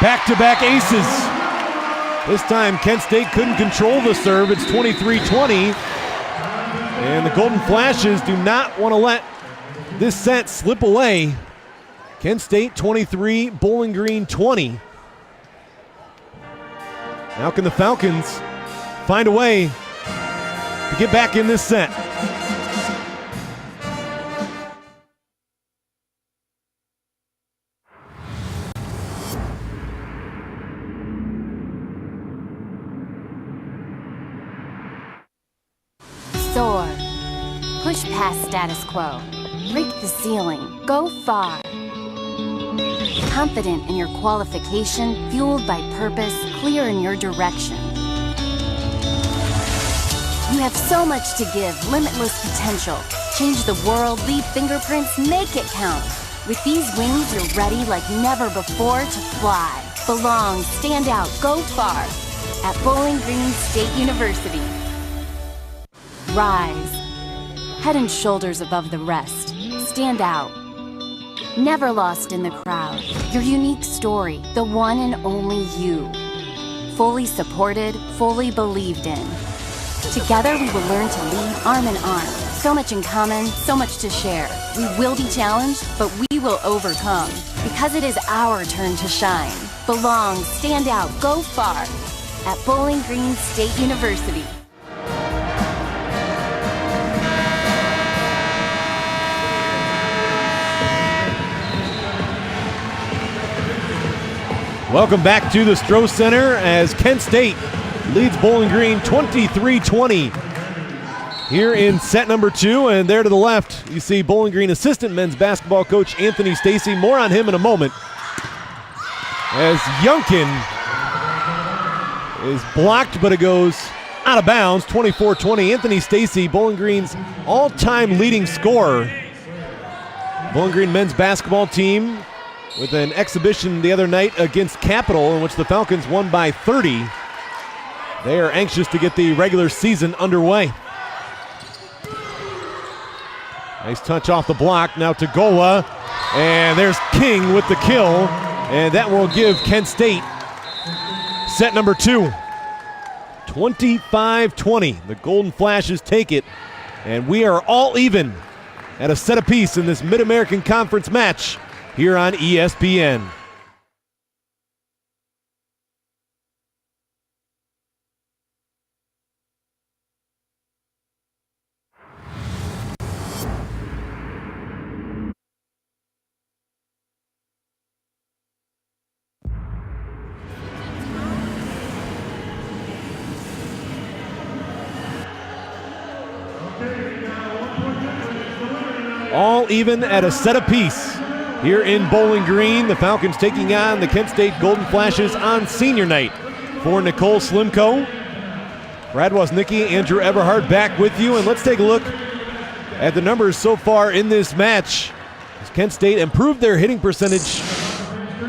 Back-to-back aces. This time Kent State couldn't control the serve. It's 23-20. And the Golden Flashes do not want to let this set slip away. Kent State 23, Bowling Green 20. Now can the Falcons find a way to get back in this set? Soar. Push past status quo. Break the ceiling. Go far. Confident in your qualification, fueled by purpose, clear in your direction. You have so much to give, limitless potential. Change the world, leave fingerprints, make it count. With these wings, you're ready like never before to fly. Belong, stand out, go far. At Bowling Green State University. Rise. Head and shoulders above the rest. Stand out. Never lost in the crowd. Your unique story, the one and only you. Fully supported, fully believed in. Together we will learn to lead arm in arm. So much in common, so much to share. We will be challenged, but we will overcome. Because it is our turn to shine. Belong, stand out, go far. At Bowling Green State University. Welcome back to the Stroh Center as Kent State leads Bowling Green 23-20 here in set number 2. And there to the left, you see Bowling Green assistant men's basketball coach Anthony Stacy. More on him in a moment. As Yunkin is blocked, but it goes out of bounds, 24-20. Anthony Stacy, Bowling Green's all-time leading scorer. Bowling Green men's basketball team with an exhibition the other night against Capital in which the Falcons won by 30. They are anxious to get the regular season underway. Nice touch off the block. Now to Gola. And there's King with the kill. And that will give Kent State set number 2. 25-20. The Golden Flashes take it. And we are all even at a set apiece in this Mid-American Conference match here on ESPN. All even at a set apiece here in Bowling Green. The Falcons taking on the Kent State Golden Flashes on senior night. For Nicole Slimko, Brad Woznicki, Andrew Everhart back with you. And let's take a look at the numbers so far in this match. As Kent State improved their hitting percentage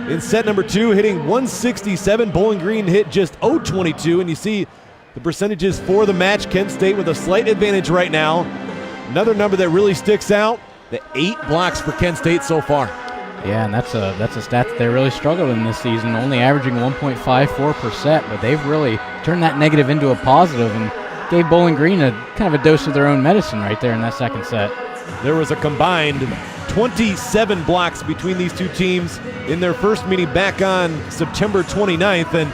in set number 2, hitting 167. Bowling Green hit just 022, and you see the percentages for the match. Kent State with a slight advantage right now. Another number that really sticks out, the 8 blocks for Kent State so far. Yeah, and that's a stat that they really struggled in this season, only averaging 1.54%, but they've really turned that negative into a positive and gave Bowling Green a kind of a dose of their own medicine right there in that second set. There was a combined 27 blocks between these two teams in their first meeting back on September 29th, and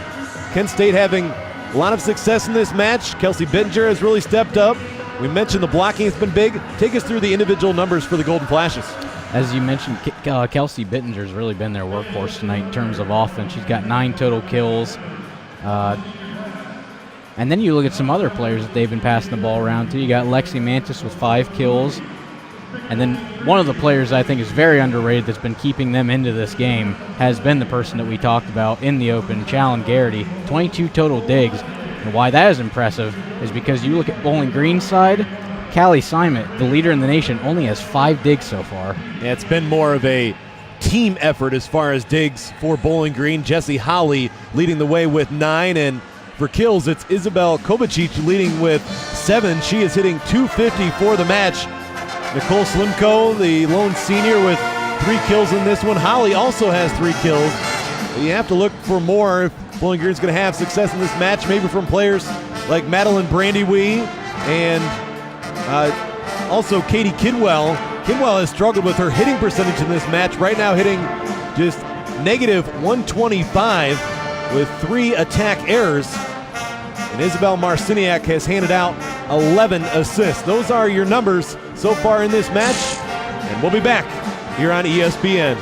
Kent State having a lot of success in this match. Kelsey Bittinger has really stepped up. We mentioned the blocking has been big. Take us through the individual numbers for the Golden Flashes. As you mentioned, Kelsey Bittinger's really been their workhorse tonight in terms of offense. She's got 9 total kills. And then you look at some other players that they've been passing the ball around to. You got Lexi Mantis with 5 kills. And then one of the players I think is very underrated that's been keeping them into this game has been the person that we talked about in the open, Challen Garrity. 22 total digs. And why that is impressive is because you look at Bowling Green's side, Callie Simon, the leader in the nation, only has 5 digs so far. Yeah, it's been more of a team effort as far as digs for Bowling Green. Jessie Holly leading the way with 9, and for kills, it's Isabel Kovacic leading with 7. She is hitting 250 for the match. Nicole Slimko, the lone senior, with 3 kills in this one. Holly also has 3 kills. But you have to look for more if Bowling Green's going to have success in this match, maybe from players like Madeline Brandywee and also Katie Kidwell. Kidwell has struggled with her hitting percentage in this match. Right now hitting just negative 125 with 3 attack errors. And Isabel Marciniak has handed out 11 assists. Those are your numbers so far in this match. And we'll be back here on ESPN.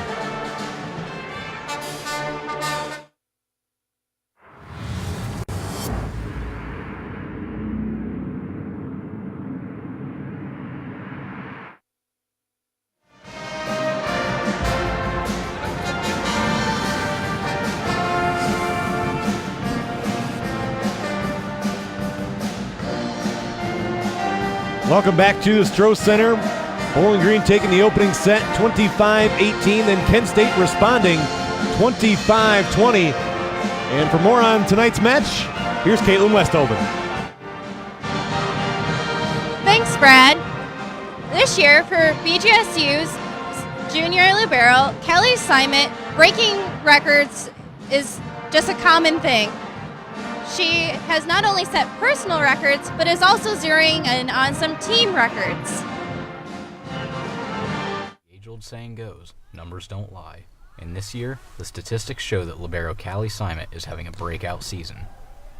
Welcome back to the Stroh Center. Bowling Green taking the opening set 25-18, then Kent State responding 25-20. And for more on tonight's match, here's Caitlin Westoven. Thanks, Brad. This year for BGSU's junior libero, Kelly Simon, breaking records is just a common thing. She has not only set personal records, but is also zeroing in on some team records. The age-old saying goes, numbers don't lie. And this year, the statistics show that libero Callie Simon is having a breakout season.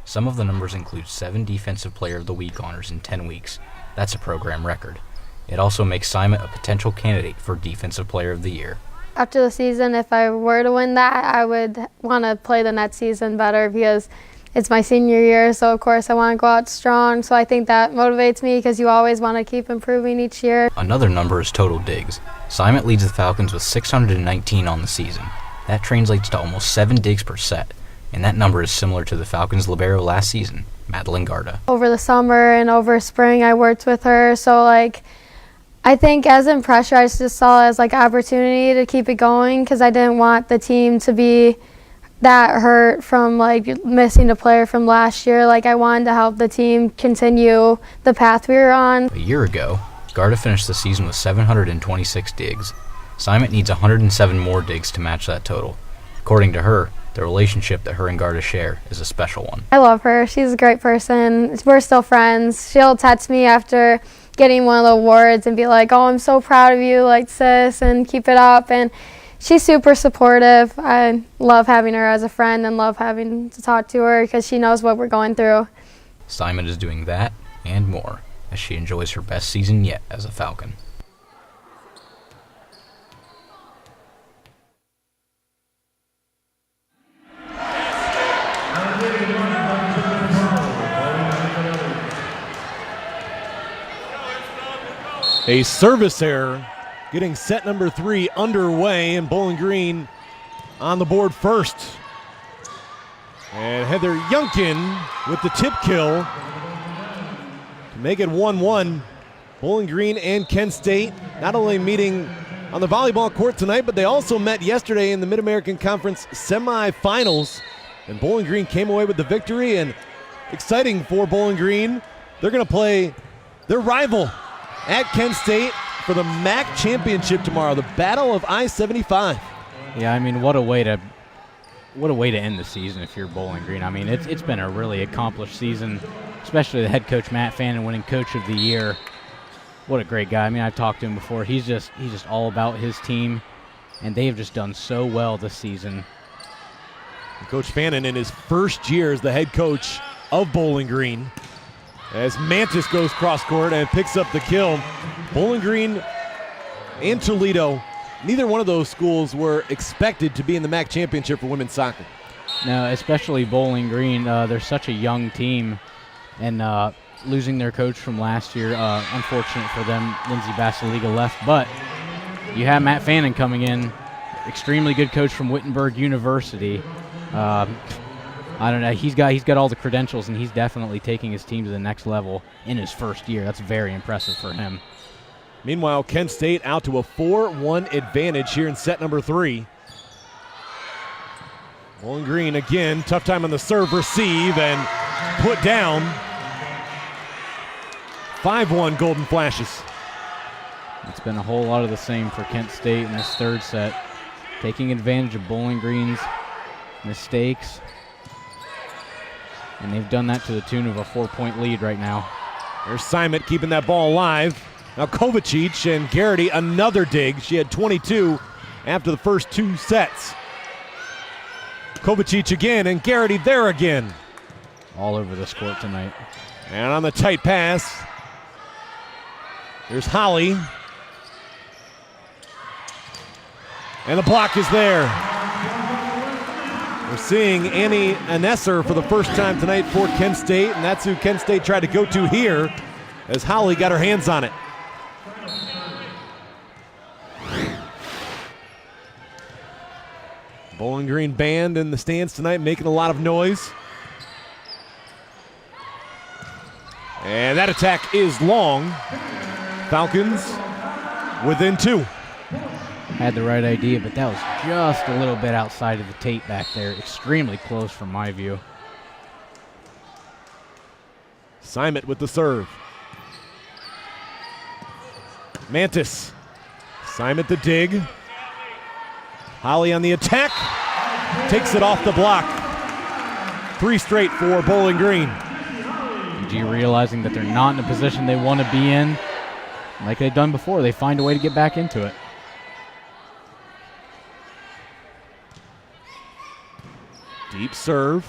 Some of the numbers include 7 Defensive Player of the Week honors in 10 weeks. That's a program record. It also makes Simon a potential candidate for Defensive Player of the Year. After the season, if I were to win that, I would want to play the next season better because it's my senior year, so of course I want to go out strong. So I think that motivates me because you always want to keep improving each year. Another number is total digs. Simon leads the Falcons with 619 on the season. That translates to almost 7 digs per set, and that number is similar to the Falcons' libero last season, Madeline Garda. Over the summer and over spring, I worked with her, so I think as in pressure, I just saw it as opportunity to keep it going because I didn't want the team to be that hurt from missing a player from last year. I wanted to help the team continue the path we were on. A year ago, Garda finished the season with 726 digs. Simon needs 107 more digs to match that total. According to her, the relationship that her and Garda share is a special one. I love her. She's a great person. We're still friends. She'll text me after getting one of the awards and be like, "Oh, I'm so proud of you, sis, and keep it up." And she's super supportive. I love having her as a friend and love having to talk to her because she knows what we're going through. Simon is doing that and more as she enjoys her best season yet as a Falcon. A service error getting set number 3 underway, and Bowling Green on the board first. And Heather Yunkin with the tip kill to make it 1-1. Bowling Green and Kent State not only meeting on the volleyball court tonight, but they also met yesterday in the Mid-American Conference semifinals, and Bowling Green came away with the victory. And exciting for Bowling Green, they're going to play their rival at Kent State for the MAC championship tomorrow, the Battle of I-75. Yeah, I mean, what a way to end the season if you're Bowling Green. I mean, it's been a really accomplished season, especially the head coach Matt Fannin winning Coach of the Year. What a great guy. I mean, I've talked to him before. He's just all about his team, and they have just done so well this season. Coach Fannin in his first year as the head coach of Bowling Green, as Mantis goes cross court and picks up the kill. Bowling Green and Toledo, neither one of those schools were expected to be in the MAC championship for women's soccer. No, especially Bowling Green. They're such a young team, and losing their coach from last year, unfortunate for them. Lindsay Basiliga left, but you have Matt Fannin coming in, extremely good coach from Wittenberg University. I don't know. He's got all the credentials, and he's definitely taking his team to the next level in his first year. That's very impressive for him. Meanwhile, Kent State out to a 4-1 advantage here in set number 3. Bowling Green again, tough time on the serve receive and put down. 5-1 Golden Flashes. It's been a whole lot of the same for Kent State in this third set, taking advantage of Bowling Green's mistakes. And they've done that to the tune of a 4-point lead right now. There's Simon keeping that ball alive. Now Kovacic and Garrity, another dig. She had 22 after the first 2 sets. Kovacic again, and Garrity there again. All over this court tonight. And on the tight pass, there's Holly. And the block is there. We're seeing Annie Anesser for the first time tonight for Kent State, and that's who Kent State tried to go to here as Holly got her hands on it. Bowling Green band in the stands tonight making a lot of noise. And that attack is long. Falcons within 2. Had the right idea, but that was just a little bit outside of the tape back there. Extremely close from my view. Simon with the serve. Mantis. Simon the dig. Holly on the attack. Takes it off the block. 3 straight for Bowling Green. PG realizing that they're not in a position they want to be in. Like they've done before, they find a way to get back into it. Deep serve.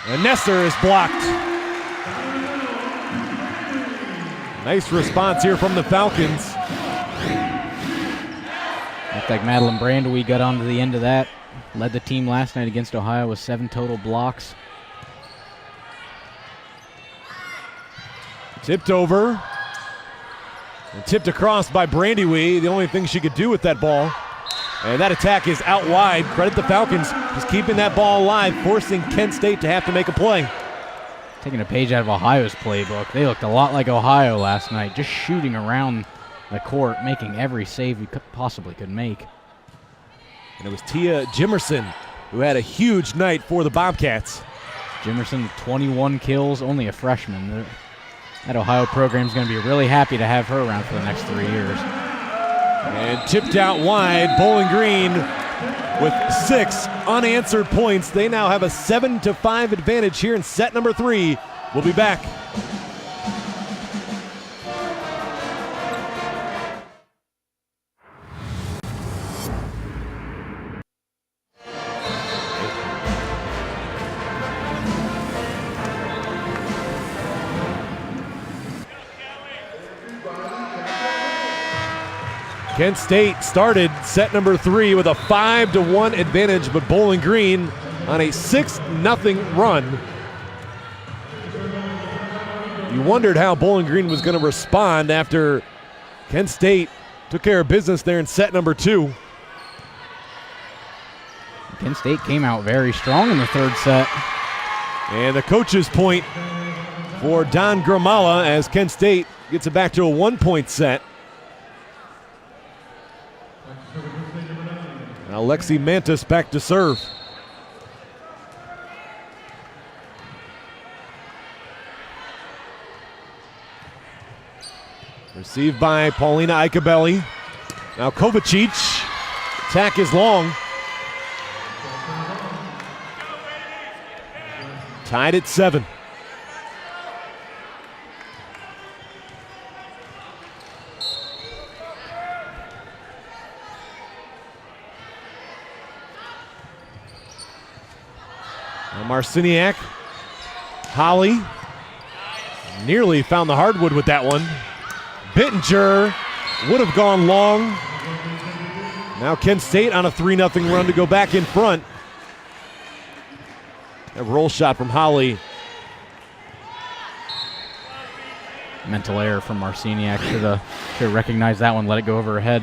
And Nesser is blocked. Nice response here from the Falcons. Looked like Madeline Brandowy got onto the end of that. Led the team last night against Ohio with 7 total blocks. Tipped over. And tipped across by Brandowy. The only thing she could do with that ball. And that attack is out wide. Credit the Falcons just keeping that ball alive, forcing Kent State to have to make a play. Taking a page out of Ohio's playbook. They looked a lot like Ohio last night, just shooting around the court, making every save you possibly could make. And it was Tia Jimerson who had a huge night for the Bobcats. Jimerson, 21 kills, only a freshman. That Ohio program's going to be really happy to have her around for the next 3 years. And tipped out wide, Bowling Green with 6 unanswered points. They now have a 7-5 advantage here in set number 3. We'll be back. Kent State started set number 3 with a 5-1 advantage, but Bowling Green on a 6-0 run. You wondered how Bowling Green was going to respond after Kent State took care of business there in set number 2. Kent State came out very strong in the third set. And the coach's point for Don Gramala as Kent State gets it back to a 1-point set. Now Lexi Mantis back to serve. Received by Paulina Aikabelli. Now Kovacic. Attack is long. Tied at 7. Now Marciniak. Holly. Nearly found the hardwood with that one. Bittinger would have gone long. Now Kent State on a 3-0 run to go back in front. A roll shot from Holly. Mental error from Marciniak. Should have recognized that one, let it go over her head.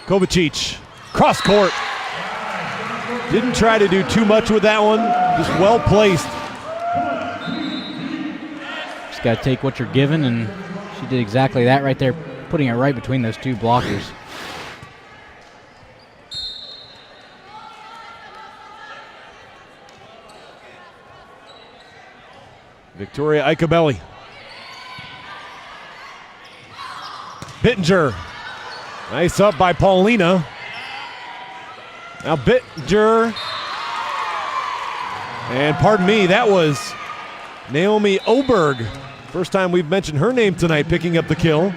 Kovacic, cross court. Didn't try to do too much with that one, just well placed. Just got to take what you're given, and she did exactly that right there, putting it right between those two blockers. Victoria Aikabelli. Bittinger. Nice up by Paulina. Now Bittinger. And pardon me, that was Naomi Oberg. First time we've mentioned her name tonight, picking up the kill.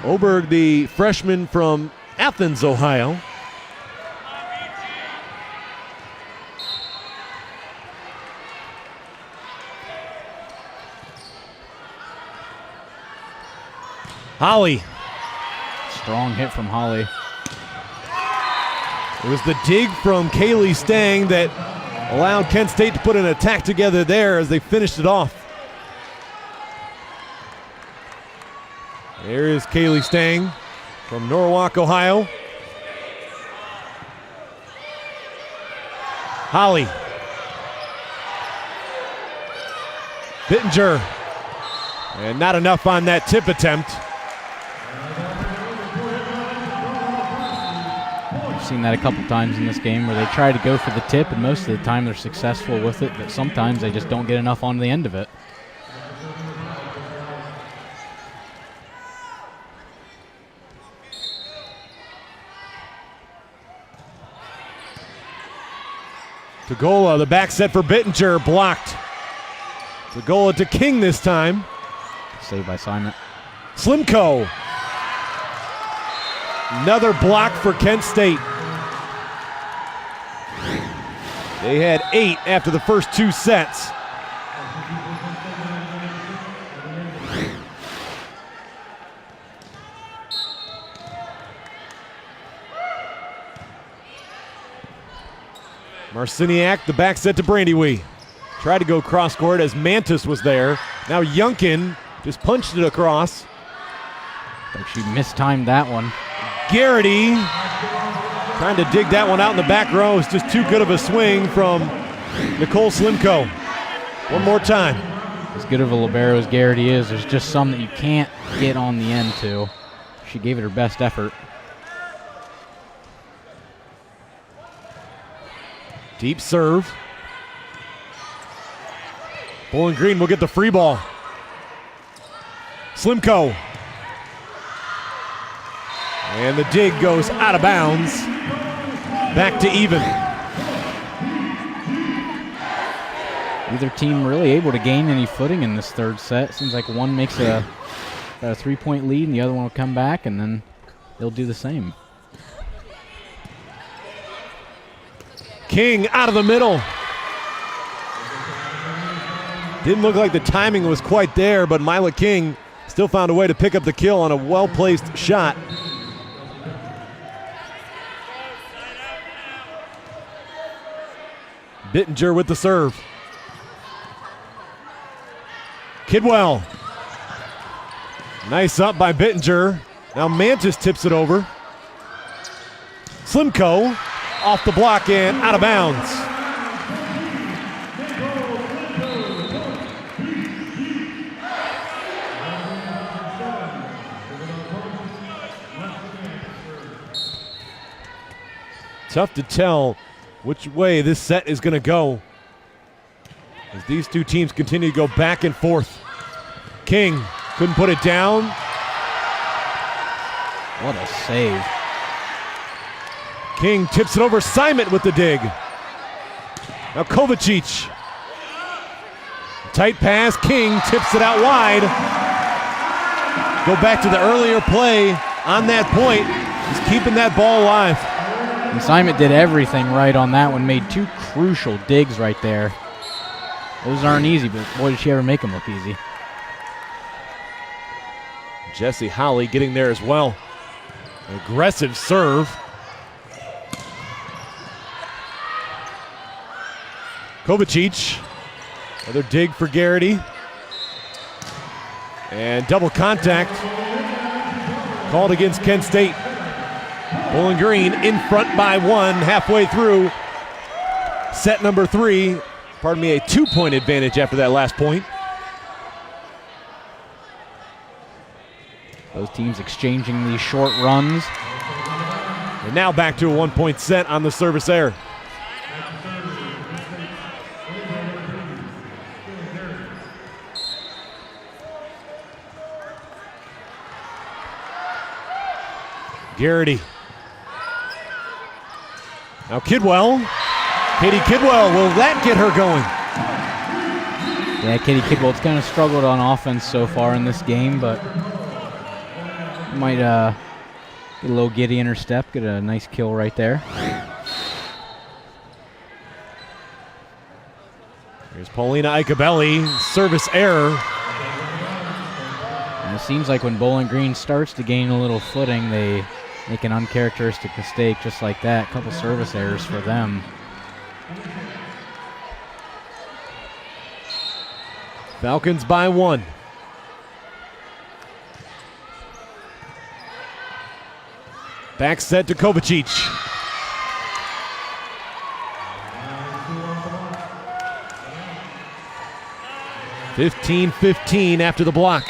Oberg, the freshman from Athens, Ohio. Holly. Strong hit from Holly. It was the dig from Kaylee Stang that allowed Kent State to put an attack together there as they finished it off. There is Kaylee Stang from Norwalk, Ohio. Holly. Bittinger. And not enough on that tip attempt. Seen that a couple times in this game where they try to go for the tip, and most of the time they're successful with it, but sometimes they just don't get enough on the end of it. Tagola, the back set for Bittinger, blocked. Tagola to King this time. Saved by Simon. Slimko. Another block for Kent State. They had 8 after the first 2 sets. Marciniak, the back set to Brandywee. Tried to go cross court as Mantis was there. Now Yunkin just punched it across. But she mistimed that one. Garrity trying to dig that one out in the back row. It's just too good of a swing from Nicole Slimko. One more time. As good of a libero as Garrity is, there's just some that you can't get on the end to. She gave it her best effort. Deep serve. Bowling Green will get the free ball. Slimko. And the dig goes out of bounds. Back to even. Neither team really able to gain any footing in this third set. Seems like one makes a 3-point lead and the other one will come back, and then they'll do the same. King out of the middle. Didn't look like the timing was quite there, but Mila King still found a way to pick up the kill on a well-placed shot. Bittinger with the serve. Kidwell. Nice up by Bittinger. Now Mantis tips it over. Slimko off the block and out of bounds. tough to tell which way this set is going to go as these two teams continue to go back and forth. King couldn't put it down. What a save. King tips it over. Simon with the dig. Now Kovacic. Tight pass. King tips it out wide. Go back to the earlier play on that point. He's keeping that ball alive. And Simon did everything right on that one. Made two crucial digs right there. Those aren't easy, but boy, did she ever make them look easy. Jesse Holly getting there as well. Aggressive serve. Kovacic. Another dig for Garrity. And double contact called against Kent State. Bowling Green in front by one halfway through set number 3. Pardon me, a 2-point advantage after that last point. Those teams exchanging these short runs. And now back to a 1-point set on the service error. Garrity. Now Kidwell. Katie Kidwell, will that get her going? Yeah, Katie Kidwell's kind of struggled on offense so far in this game, but might get a little giddy in her step, get a nice kill right there. Here's Paulina Icabelli, service error. And it seems like when Bowling Green starts to gain a little footing, they make an uncharacteristic mistake just like that. A couple service errors for them. Falcons by 1. Back set to Kovacic. (15-15) after the block.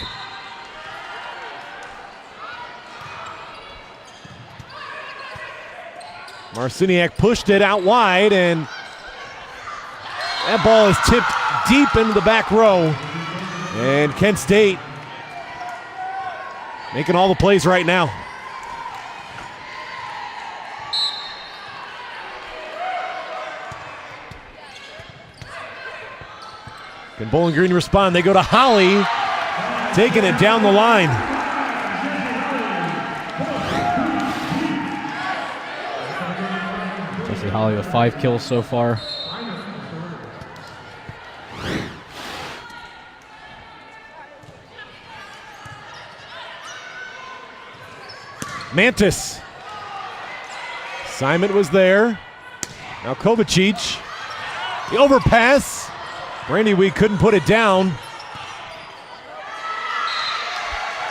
Marciniak pushed it out wide, and that ball is tipped deep into the back row. And Kent State making all the plays right now. Can Bowling Green respond? They go to Holly, taking it down the line. Jesse Holly with 5 kills so far. Mantis. Simon was there. Now Kovacic. The overpass. Brandy Week couldn't put it down.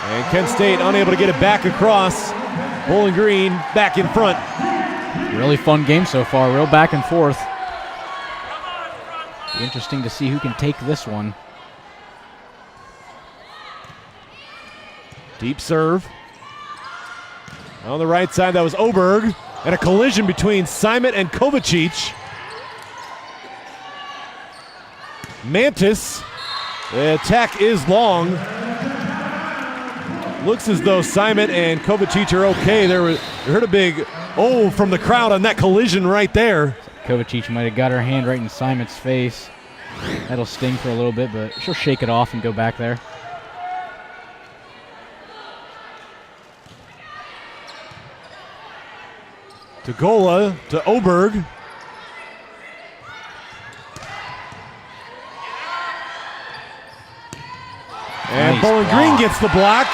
And Kent State unable to get it back across. Bowling Green back in front. Really fun game so far, real back and forth. Be interesting to see who can take this one. Deep serve. On the right side, that was Oberg. And a collision between Simon and Kovacic. Mantis. The attack is long. Looks as though Simon and Kovacic are okay. We heard a big "oh" from the crowd on that collision right there. Kovacic might have got her hand right in Simon's face. That'll sting for a little bit, but she'll shake it off and go back there. To Gola, to Oberg. And Nice Bowling block. Green gets the block.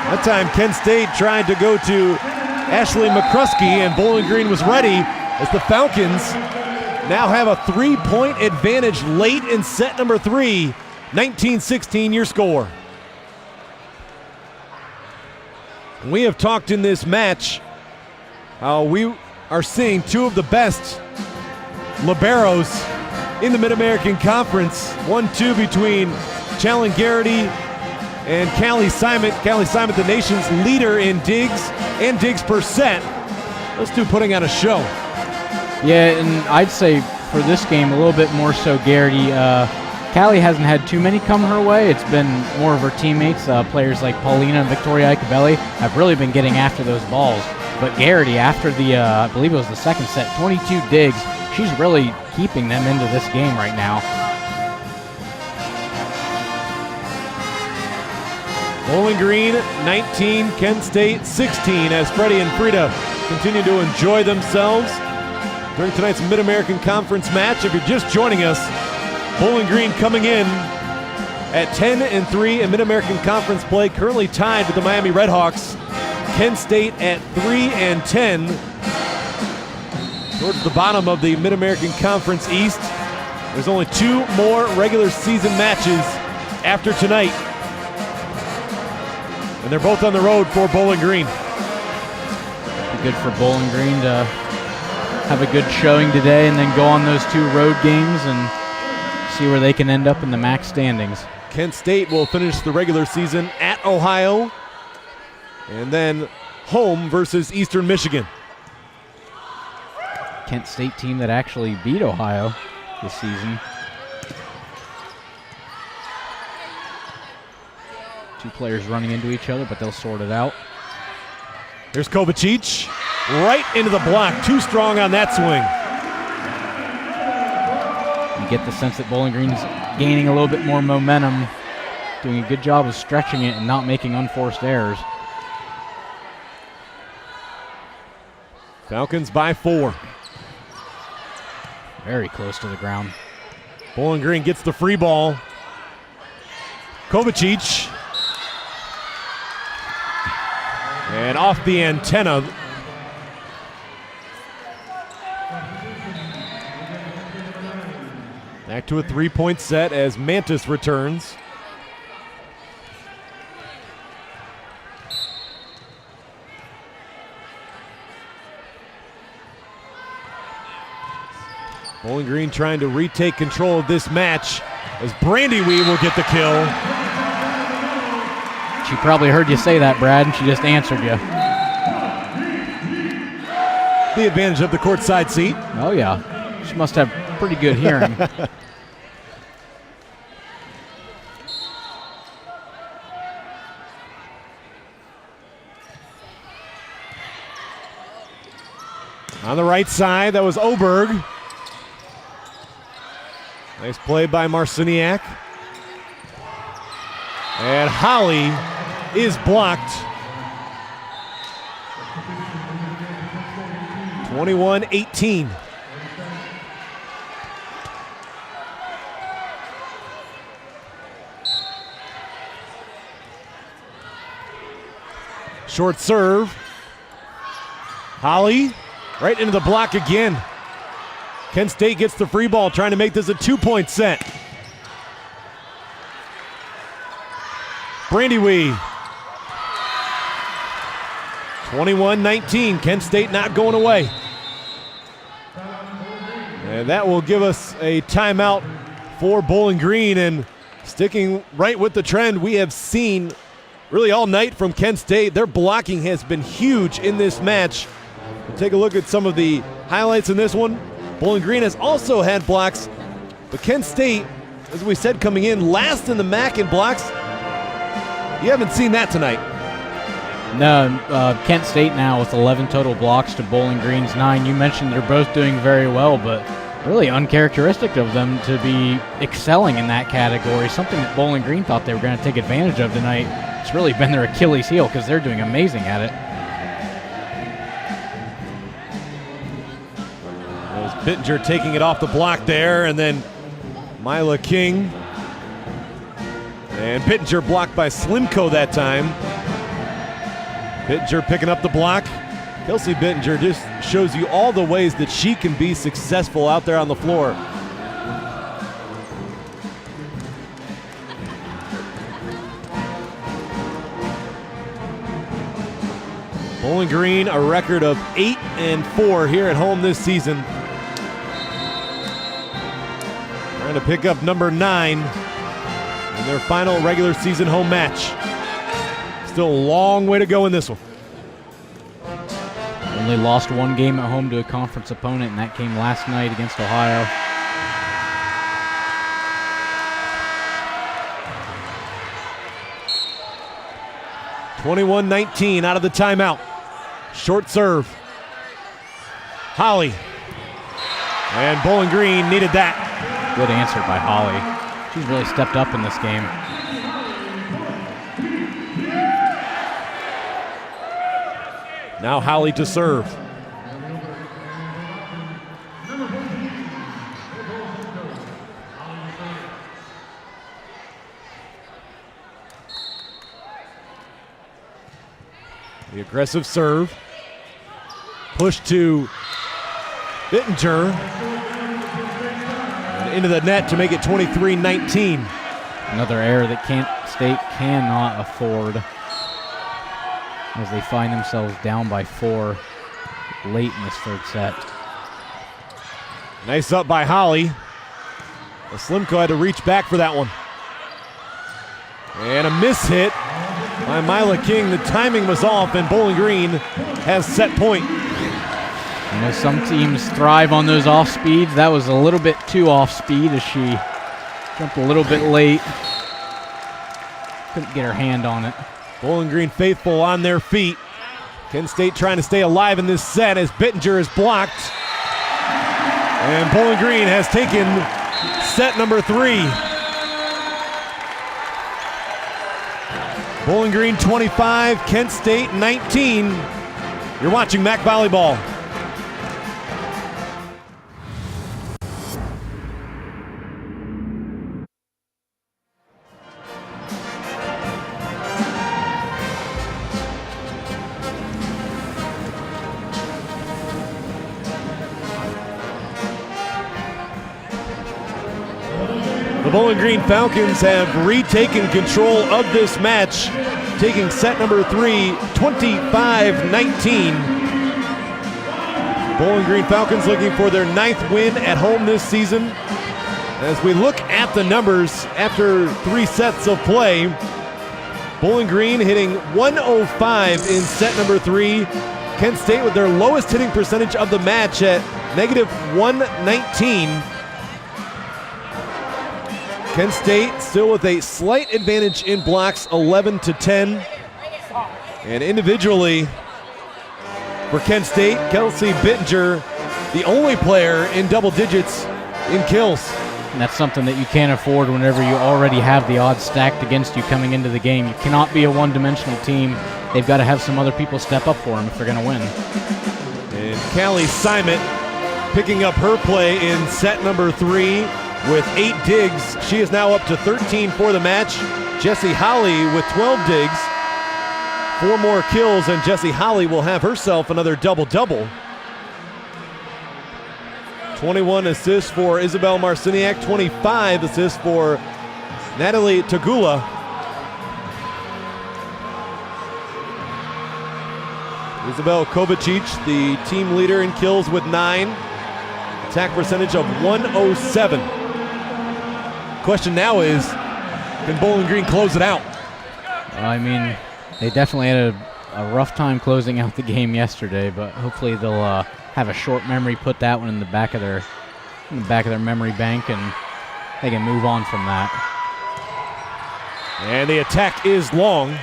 That time Kent State tried to go to Ashley McCruskey, and Bowling Green was ready as the Falcons now have a 3-point advantage late in set number 3. 19-16 your score. We have talked in this match how we are seeing two of the best liberos in the Mid-American Conference. 1-2 between Challen Garrity and Callie Simon. Callie Simon, the nation's leader in digs and digs per set. Those two putting on a show. Yeah, and I'd say for this game a little bit more so Garrity. Callie hasn't had too many come her way. It's been more of her teammates. Players like Paulina and Victoria Icabelli have really been getting after those balls. But Garrity, after the, I believe it was the second set, 22 digs, she's really keeping them into this game right now. Bowling Green 19, Kent State 16 as Freddie and Frida continue to enjoy themselves during tonight's Mid-American Conference match. If you're just joining us, Bowling Green coming in at 10-3 in Mid-American Conference play, currently tied with the Miami Redhawks. Kent State at 3-10 towards the bottom of the Mid-American Conference East. There's only 2 more regular season matches after tonight, and they're both on the road for Bowling Green. Be good for Bowling Green to have a good showing today and then go on those 2 road games and see where they can end up in the MAC standings. Kent State will finish the regular season at Ohio and then home versus Eastern Michigan. Kent State team that actually beat Ohio this season. 2 players running into each other, but they'll sort it out. Here's Kovacic, right into the block. Too strong on that swing. You get the sense that Bowling Green's gaining a little bit more momentum, doing a good job of stretching it and not making unforced errors. Falcons by 4. Very close to the ground. Bowling Green gets the free ball. Kovacic. And off the antenna. Back to a 3-point set as Mantis returns. Bowling Green trying to retake control of this match as Brandy Wee will get the kill. She probably heard you say that, Brad, and she just answered you. The advantage of the courtside seat. Oh, yeah. She must have pretty good hearing. On the right side, that was Oberg. Nice play by Marciniak. And Holly is blocked. 21-18. Short serve. Holly right into the block again. Kent State gets the free ball, trying to make this a 2-point set. Brandy Wee. 21-19. Kent State not going away. And that will give us a timeout for Bowling Green, and sticking right with the trend we have seen really all night from Kent State. Their blocking has been huge in this match. We'll take a look at some of the highlights in this one. Bowling Green has also had blocks, but Kent State, as we said coming in, last in the MAC in blocks. You haven't seen that tonight. No, Kent State now with 11 total blocks to Bowling Green's 9. You mentioned they're both doing very well, but really uncharacteristic of them to be excelling in that category, something that Bowling Green thought they were going to take advantage of tonight. It's really been their Achilles heel because they're doing amazing at it. Pittenger taking it off the block there, and then Mila King. And Pittenger blocked by Slimko that time. Pittenger picking up the block. Kelsey Pittenger just shows you all the ways that she can be successful out there on the floor. Bowling Green, a record of 8-4 here at home this season. Trying to pick up number 9 in their final regular season home match. Still a long way to go in this one. Only lost one game at home to a conference opponent, and that came last night against Ohio. (21-19) out of the timeout. Short serve. Holly. And Bowling Green needed that. Good answer by Holly. She's really stepped up in this game. Now Holly to serve. The aggressive serve. Push to Bittinger. And into the net to make it 23-19. Another error that Kent State cannot afford as they find themselves down by 4 late in this third set. Nice up by Holly. Slimko had to reach back for that one. And a miss hit by Mila King. The timing was off, and Bowling Green has set point. You know, some teams thrive on those off speeds. That was a little bit too off speed as she jumped a little bit late. Couldn't get her hand on it. Bowling Green faithful on their feet. Kent State trying to stay alive in this set as Bittinger is blocked. And Bowling Green has taken set number 3. Bowling Green 25, Kent State 19. You're watching MAC Volleyball. The Bowling Green Falcons have retaken control of this match, taking set number 3, 25-19. Bowling Green Falcons looking for their 9th win at home this season. As we look at the numbers after 3 sets of play, Bowling Green hitting 105 in set number 3. Kent State with their lowest hitting percentage of the match at -119. Kent State still with a slight advantage in blocks, 11-10. And individually for Kent State, Kelsey Bittinger, the only player in double digits in kills. And that's something that you can't afford whenever you already have the odds stacked against you coming into the game. You cannot be a one-dimensional team. They've got to have some other people step up for them if they're going to win. And Callie Simon picking up her play in set number 3 with 8 digs. She is now up to 13 for the match. Jessie Holly with 12 digs. 4 more kills, and Jessie Holly will have herself another double-double. 21 assists for Isabel Marciniak, 25 assists for Natalie Tagula. Isabel Kovacic, the team leader in kills with 9. Attack percentage of 107. Question now is, can Bowling Green close it out? I mean, they definitely had a rough time closing out the game yesterday, but hopefully they'll have a short memory, put that one in the back of their memory bank, and they can move on from that. And the attack is long.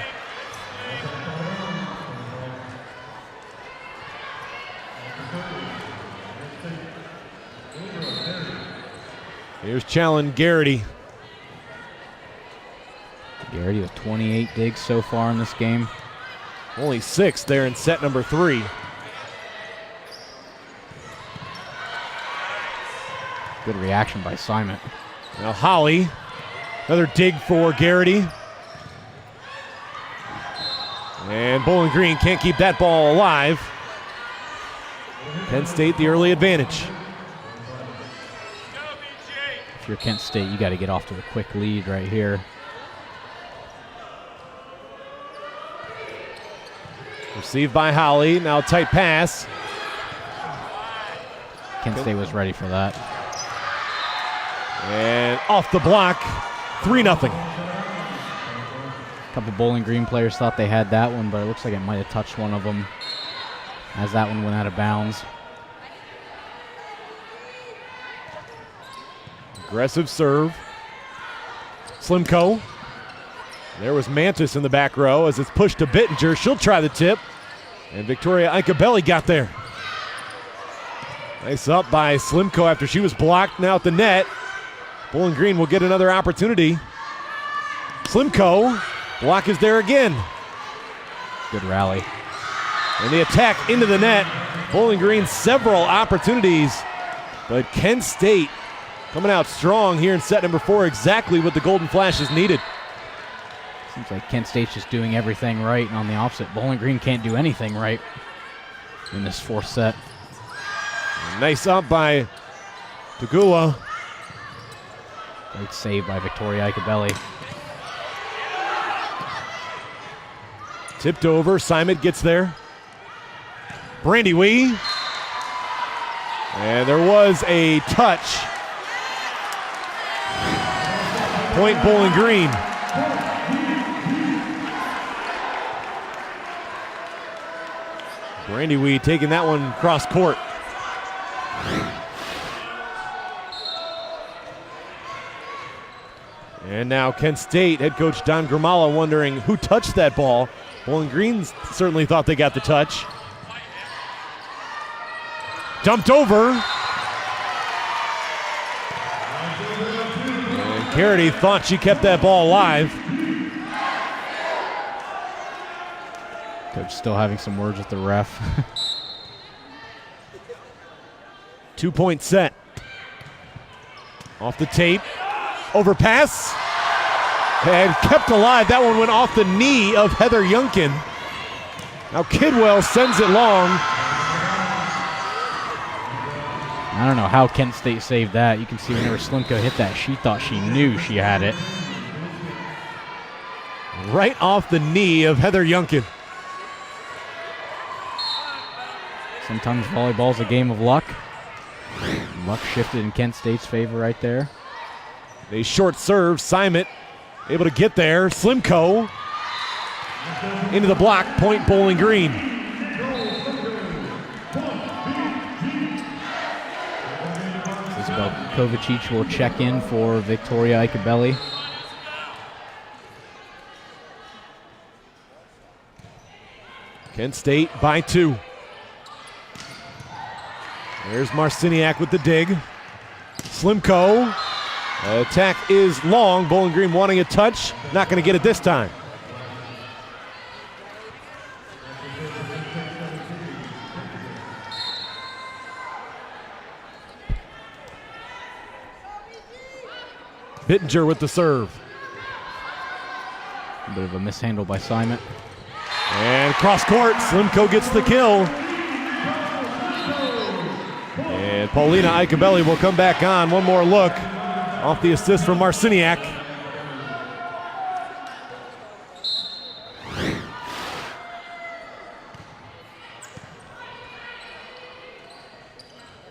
Here's Challen Garrity. Garrity with 28 digs so far in this game. Only 6 there in set number 3. Good reaction by Simon. Now Holly, another dig for Garrity. And Bowling Green can't keep that ball alive. Kent State the early advantage. If you're Kent State, you got to get off to a quick lead right here. Received by Holly, now tight pass. Kent State was ready for that. And off the block, 3-0. A couple Bowling Green players thought they had that one, but it looks like it might have touched one of them. as that one went out of bounds. Aggressive serve. Slimko. There was Mantis in the back row as it's pushed to Bittinger. She'll try the tip. And Victoria Aikabelli got there. Nice up by Slimko after she was blocked now at the net. Bowling Green will get another opportunity. Slimko. Block is there again. Good rally. And the attack into the net. Bowling Green several opportunities. But Kent State coming out strong here in set number 4. Exactly what the Golden Flashes needed. Seems like Kent State's just doing everything right, and on the opposite, Bowling Green can't do anything right in this 4th set. Nice up by Tagula. Great save by Victoria Aikabelli. Tipped over, Simon gets there. Brandy Wee. And there was a touch. Point Bowling Green. Brandy Wee taking that one cross court. And now Kent State head coach Don Grimala wondering who touched that ball. Bowling Green certainly thought they got the touch. Dumped over. And Carity thought she kept that ball alive. Coach still having some words with the ref. 2-point set. Off the tape. Overpass. And kept alive. That one went off the knee of Heather Yunkin. Now Kidwell sends it long. I don't know how Kent State saved that. You can see whenever Slimko hit that, she thought she knew she had it. Right off the knee of Heather Yunkin. Sometimes volleyball's a game of luck. Luck shifted in Kent State's favor right there. They short serve. Simon able to get there. Slimko into the block. Point Bowling Green. Isabel Kovacic will check in for Victoria Aikabelli. Kent State by 2. There's Marciniak with the dig. Slimko. Attack is long. Bowling Green wanting a touch. Not going to get it this time. Bittinger with the serve. A bit of a mishandle by Simon. And cross court. Slimko gets the kill. And Paulina Aikabelli will come back on. One more look off the assist from Marciniak.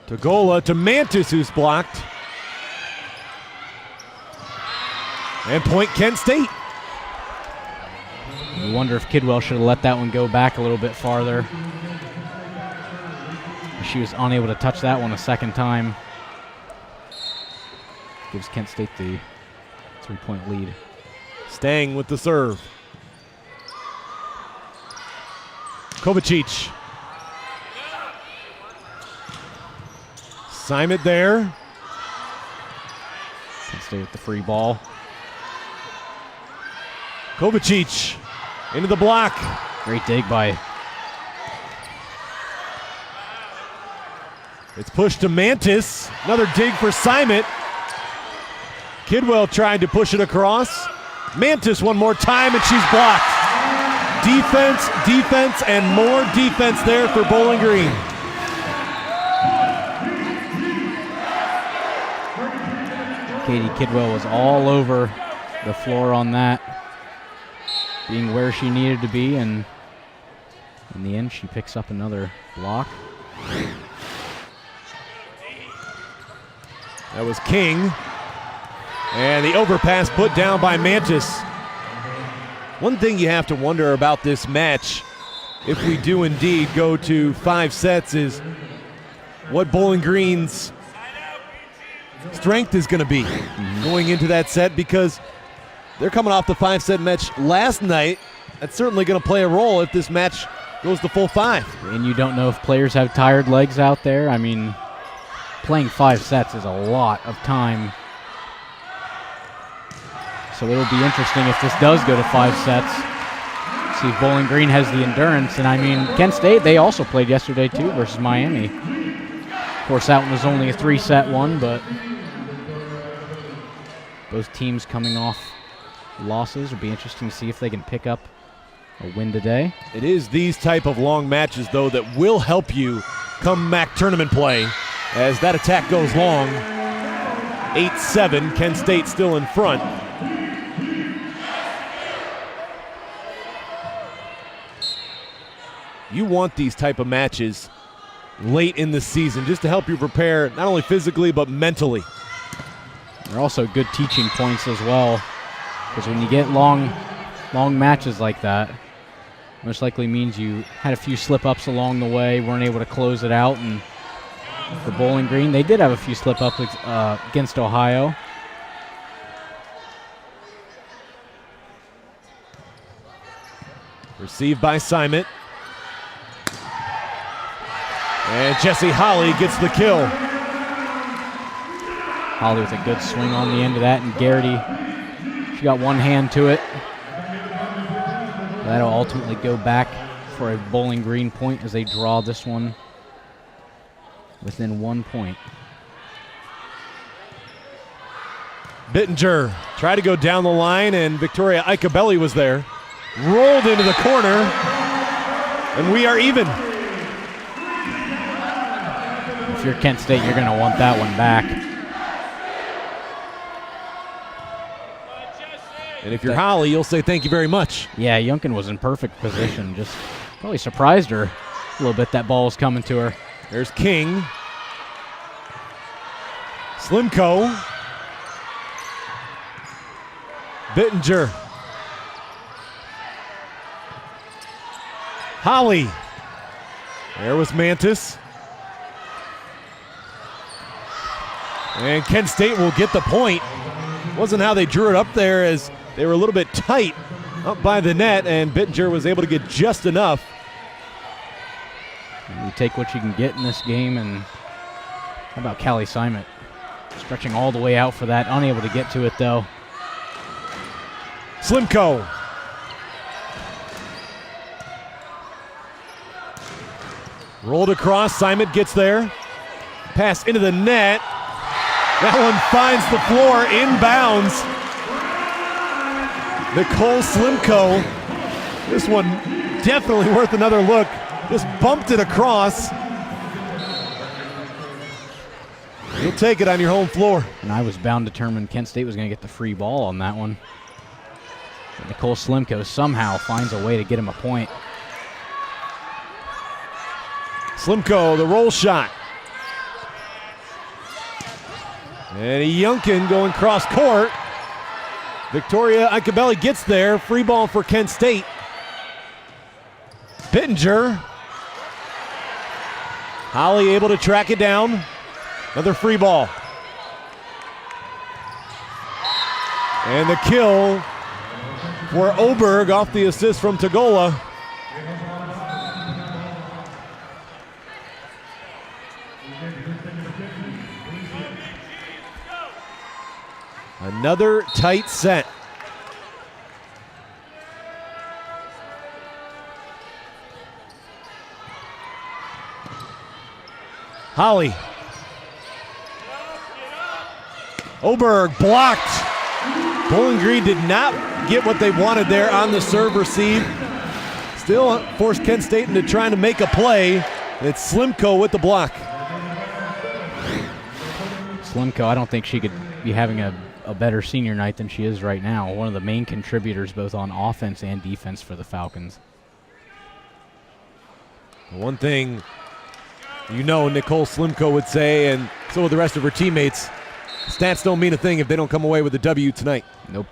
Tagola to Mantis, who's blocked. And point Kent State. You wonder if Kidwell should have let that one go back a little bit farther. She was unable to touch that one a second time. Gives Kent State the 3-point lead. Stang with the serve. Kovacic. Simon there. Kent State with the free ball. Kovacic into the block. Great dig by. It's pushed to Mantis. Another dig for Simon. Kidwell tried to push it across. Mantis one more time, and she's blocked. Defense, defense, and more defense there for Bowling Green. Katie Kidwell was all over the floor on that, being where she needed to be, and in the end, she picks up another block. That was King. And the overpass put down by Mantis. One thing you have to wonder about this match if we do indeed go to 5 sets, is what Bowling Green's strength is going to be going into that set, because they're coming off the 5-set match last night. That's certainly going to play a role if this match goes the full 5. And you don't know if players have tired legs out there. I mean, playing 5 sets is a lot of time. So it'll be interesting if this does go to 5 sets. See if Bowling Green has the endurance. And I mean, Kent State, they also played yesterday too versus Miami. Of course, that one was only a 3-set one, but both teams coming off losses. It'll be interesting to see if they can pick up a win today. It is these type of long matches, though, that will help you come MAC tournament play as that attack goes long. 8-7, Kent State still in front. You want these type of matches late in the season just to help you prepare not only physically but mentally. They're also good teaching points as well, because when you get long matches like that, most likely means you had a few slip-ups along the way, weren't able to close it out. And for Bowling Green, they did have a few slip-ups against Ohio. Received by Simon. And Jesse Holly gets the kill. Holly with a good swing on the end of that, and Garrity, she got one hand to it. That'll ultimately go back for a Bowling Green point as they draw this one within 1 point. Bittinger tried to go down the line, and Victoria Icabelli was there. Rolled into the corner, and we are even. If you're Kent State, you're going to want that one back. And if you're Holly, you'll say thank you very much. Yeah, Yunkin was in perfect position. Just probably surprised her a little bit that ball was coming to her. There's King. Slimko. Bittinger. Holly. There was Mantis. And Kent State will get the point. Wasn't how they drew it up there, as they were a little bit tight up by the net, and Bittinger was able to get just enough. You take what you can get in this game, and how about Callie Simon? Stretching all the way out for that, unable to get to it though. Slimko. Rolled across, Simon gets there. Pass into the net. That one finds the floor, inbounds. Nicole Slimko. This one definitely worth another look. Just bumped it across. You'll take it on your home floor. And I was bound determined Kent State was going to get the free ball on that one. But Nicole Slimko somehow finds a way to get him a point. Slimko, the roll shot. And Yunkin going cross court. Victoria Icabelli gets there. Free ball for Kent State. Bittinger. Holly able to track it down. Another free ball. And the kill for Oberg off the assist from Tagola. Another tight set. Holly. Oberg blocked. Bowling Green did not get what they wanted there on the serve receive. Still forced Kent State into trying to make a play. It's Slimko with the block. Slimko, I don't think she could be having a better senior night than she is right now. One of the main contributors both on offense and defense for the Falcons. One thing you know Nicole Slimko would say, and so would the rest of her teammates, stats don't mean a thing if they don't come away with a W tonight. Nope.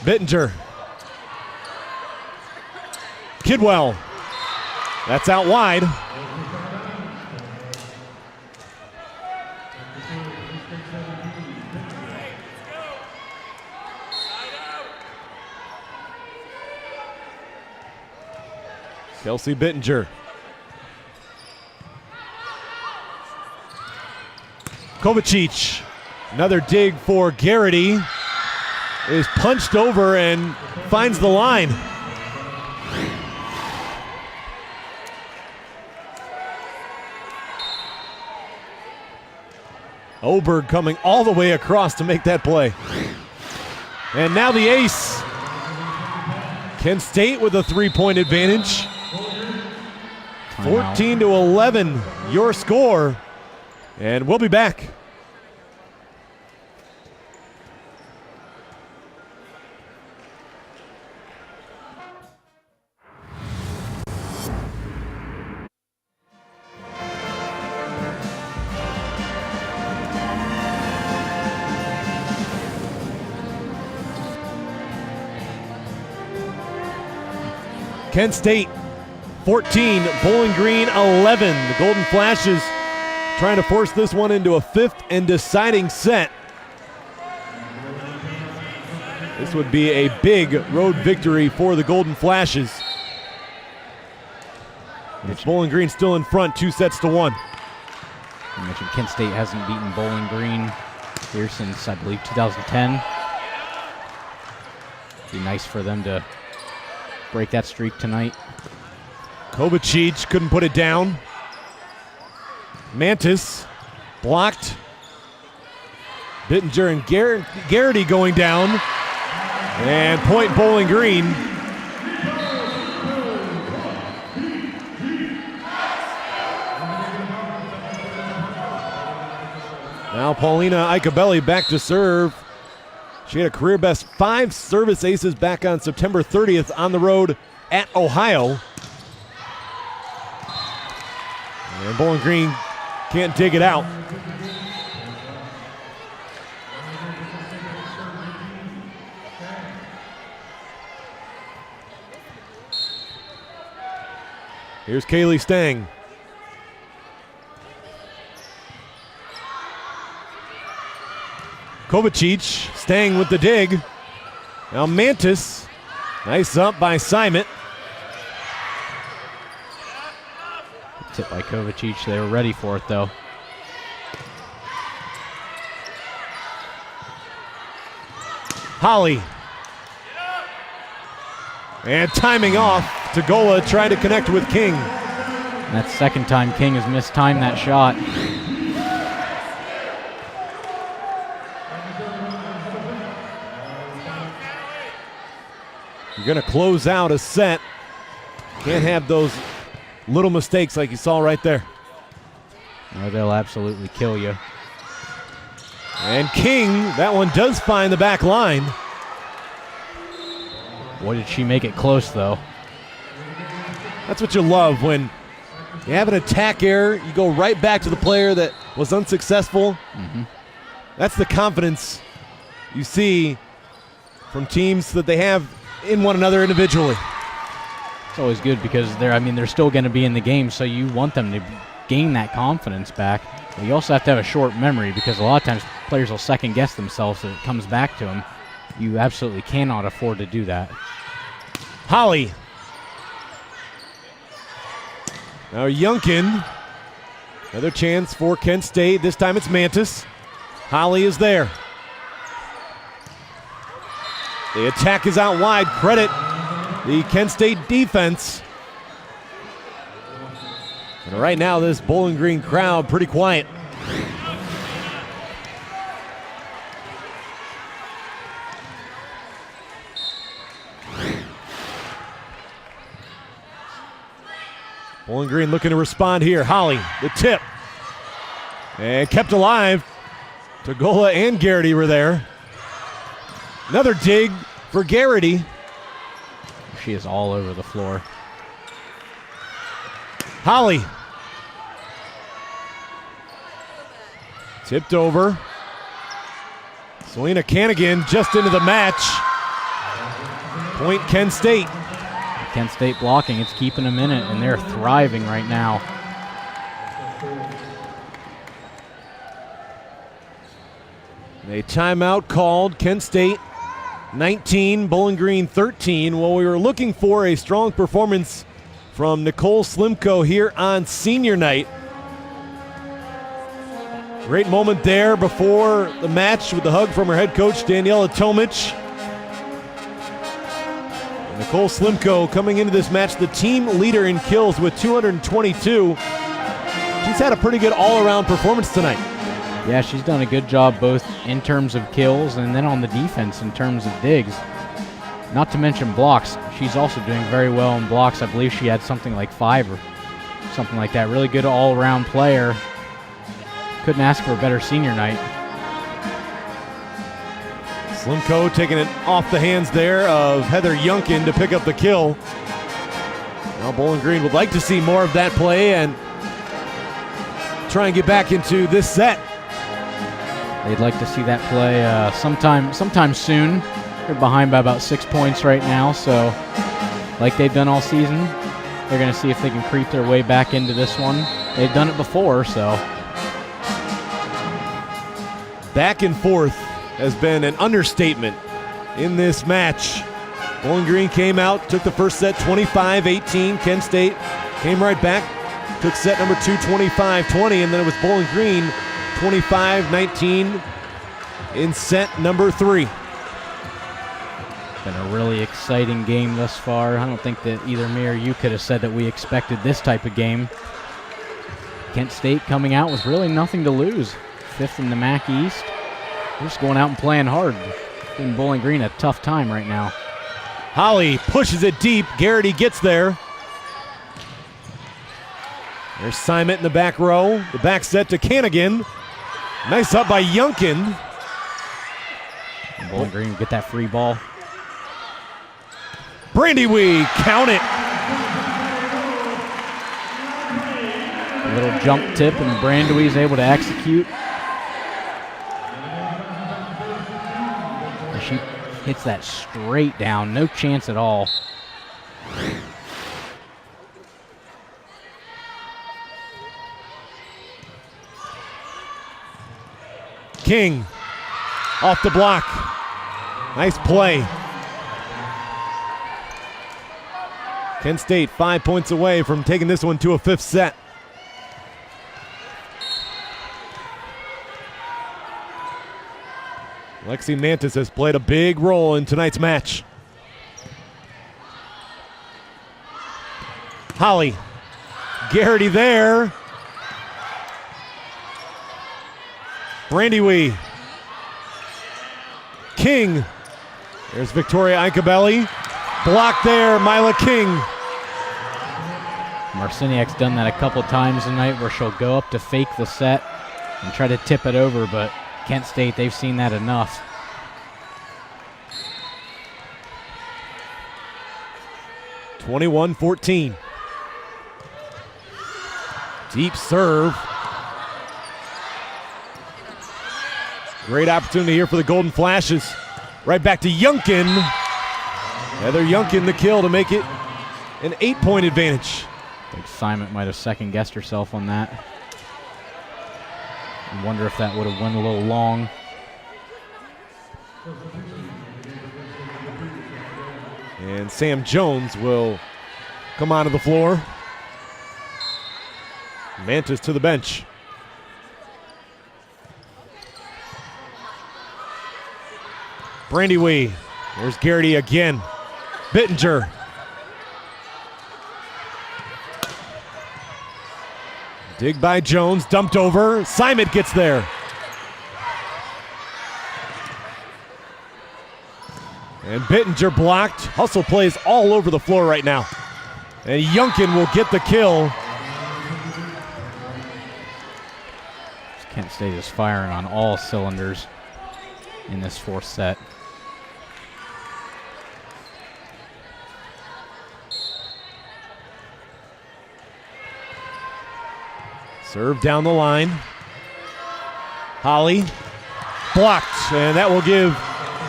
Bittinger. Kidwell. That's out wide. Kelsey Bittinger. Kovacic. Another dig for Garrity. Is punched over and finds the line. Oberg coming all the way across to make that play. And now the ace. Kent State with a 3-point advantage. 14-11, your score. And we'll be back. Kent State 14, Bowling Green 11. The Golden Flashes trying to force this one into a fifth and deciding set. This would be a big road victory for the Golden Flashes. It's Bowling Green still in front, 2-1. I mentioned Kent State hasn't beaten Bowling Green here since, I believe, 2010. Be nice for them to break that streak tonight. Kovacic couldn't put it down. Mantis blocked. Bittinger and Garrity going down. And point Bowling Green. Now Paulina Icabelli back to serve. She had a career best 5 service aces back on September 30th on the road at Ohio. And Bowling Green can't dig it out. Here's Kaylee Stang. Kovacic, Stang with the dig. Now Mantis, nice up by Simon. Tip by Kovacic, they were ready for it though. Holly. And timing off, Tagola trying to connect with King. That's the second time King has mistimed that shot. You're going to close out a set. Can't have those little mistakes like you saw right there. Oh, they'll absolutely kill you. And King, that one does find the back line. Boy, did she make it close, though. That's what you love when you have an attack error, you go right back to the player that was unsuccessful. Mm-hmm. That's the confidence you see from teams that they have in one another individually. It's always good because they're still going to be in the game, so you want them to gain that confidence back. But you also have to have a short memory because a lot of times players will second guess themselves and it comes back to them. You absolutely cannot afford to do that. Holly. Now Yunkin. Another chance for Kent State. This time it's Mantis. Holly is there. The attack is out wide. Credit the Kent State defense. And right now, this Bowling Green crowd pretty quiet. Bowling Green looking to respond here. Holly, the tip. And kept alive. Tagola and Garrity were there. Another dig for Garrity. She is all over the floor. Holly. Tipped over. Selena Canigan just into the match. Point Kent State. Kent State blocking, it's keeping them in it, and they're thriving right now. A timeout called. Kent State 19, Bowling Green 13. Well, we were looking for a strong performance from Nicole Slimko here on senior night. Great moment there before the match with the hug from her head coach, Daniela Tomic. And Nicole Slimko coming into this match, the team leader in kills with 222. She's had a pretty good all-around performance tonight. Yeah, she's done a good job both in terms of kills and then on the defense in terms of digs. Not to mention blocks. She's also doing very well in blocks. I believe she had something like 5 or something like that. Really good all-around player. Couldn't ask for a better senior night. Slimko taking it off the hands there of Heather Yunkin to pick up the kill. Now Bowling Green would like to see more of that play and try and get back into this set. They'd like to see that play sometime soon. They're behind by about 6 points right now, so like they've done all season, they're going to see if they can creep their way back into this one. They've done it before, so. Back and forth has been an understatement in this match. Bowling Green came out, took the first set 25-18. Kent State came right back, took set number 2 25-20, and then it was Bowling Green 25-19 in set number 3. Been a really exciting game thus far. I don't think that either me or you could have said that we expected this type of game. Kent State coming out with really nothing to lose. 5th in the MAC East. They're just going out and playing hard. Giving Bowling Green a tough time right now. Holly pushes it deep. Garrity gets there. There's Simon in the back row. The back set to Canigan. Nice up by Yunkin. Bowling Green get that free ball. Brandy Wee, count it. A little jump tip, and Brandewee's able to execute. And she hits that straight down, no chance at all. King off the block. Nice play. Kent State 5 points away from taking this one to a 5th set. Lexi Mantis has played a big role in tonight's match. Holly. Garrity there. Brandy Wee. King. There's Victoria Aikabelli. Blocked there, Mila King. Marciniak's done that a couple times tonight where she'll go up to fake the set and try to tip it over, but Kent State, they've seen that enough. (21-14). Deep serve. Great opportunity here for the Golden Flashes. Right back to Yunkin. Heather Yunkin the kill to make it an 8-point advantage. I think Simon might have second-guessed herself on that. I wonder if that would have went a little long. And Sam Jones will come onto the floor. Mantis to the bench. Brandy Wee. There's Garrity again. Bittinger. Dig by Jones, dumped over. Simon gets there. And Bittinger blocked. Hustle plays all over the floor right now. And Yunkin will get the kill. Kent State is firing on all cylinders in this 4th set. Serve down the line. Holly blocked, and that will give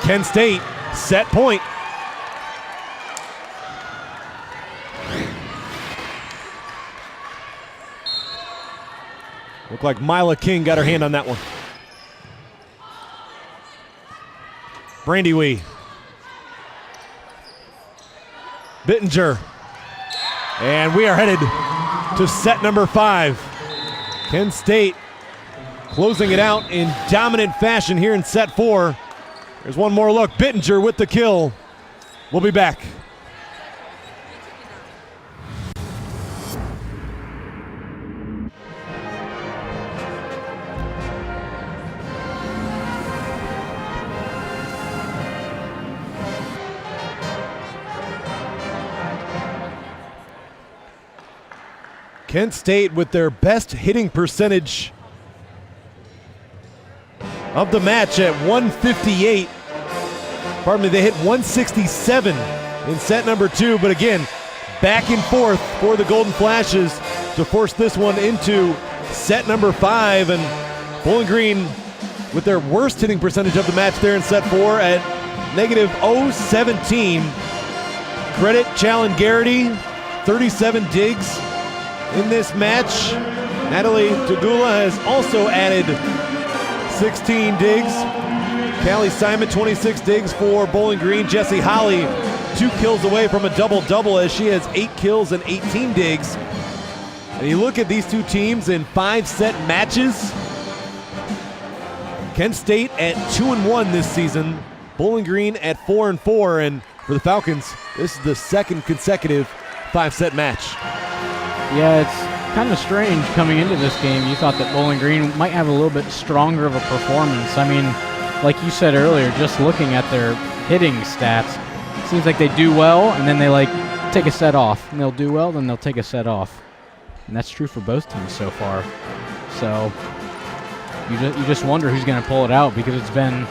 Kent State set point. Looked like Mila King got her hand on that one. Brandy Wee. Bittinger. And we are headed to set number 5. Kent State closing it out in dominant fashion here in set 4. There's one more look. Bittinger with the kill. We'll be back. Kent State with their best hitting percentage of the match at 158. Pardon me, they hit 167 in set number 2, but again, back and forth for the Golden Flashes to force this one into set number 5. And Bowling Green with their worst hitting percentage of the match there in set 4 at negative .017. Credit Challen Garrity, 37 digs in this match. Natalie Tugula has also added 16 digs. Callie Simon, 26 digs for Bowling Green. Jessie Holly, 2 kills away from a double-double as she has 8 kills and 18 digs. And you look at these two teams in 5-set matches. Kent State at 2-1 this season. Bowling Green at 4-4. And for the Falcons, this is the second consecutive 5-set match. Yeah, it's kind of strange coming into this game. You thought that Bowling Green might have a little bit stronger of a performance. I mean, like you said earlier, just looking at their hitting stats, it seems like they do well, and then they take a set off. And they'll do well, then they'll take a set off. And that's true for both teams so far. So you just wonder who's going to pull it out, because it's been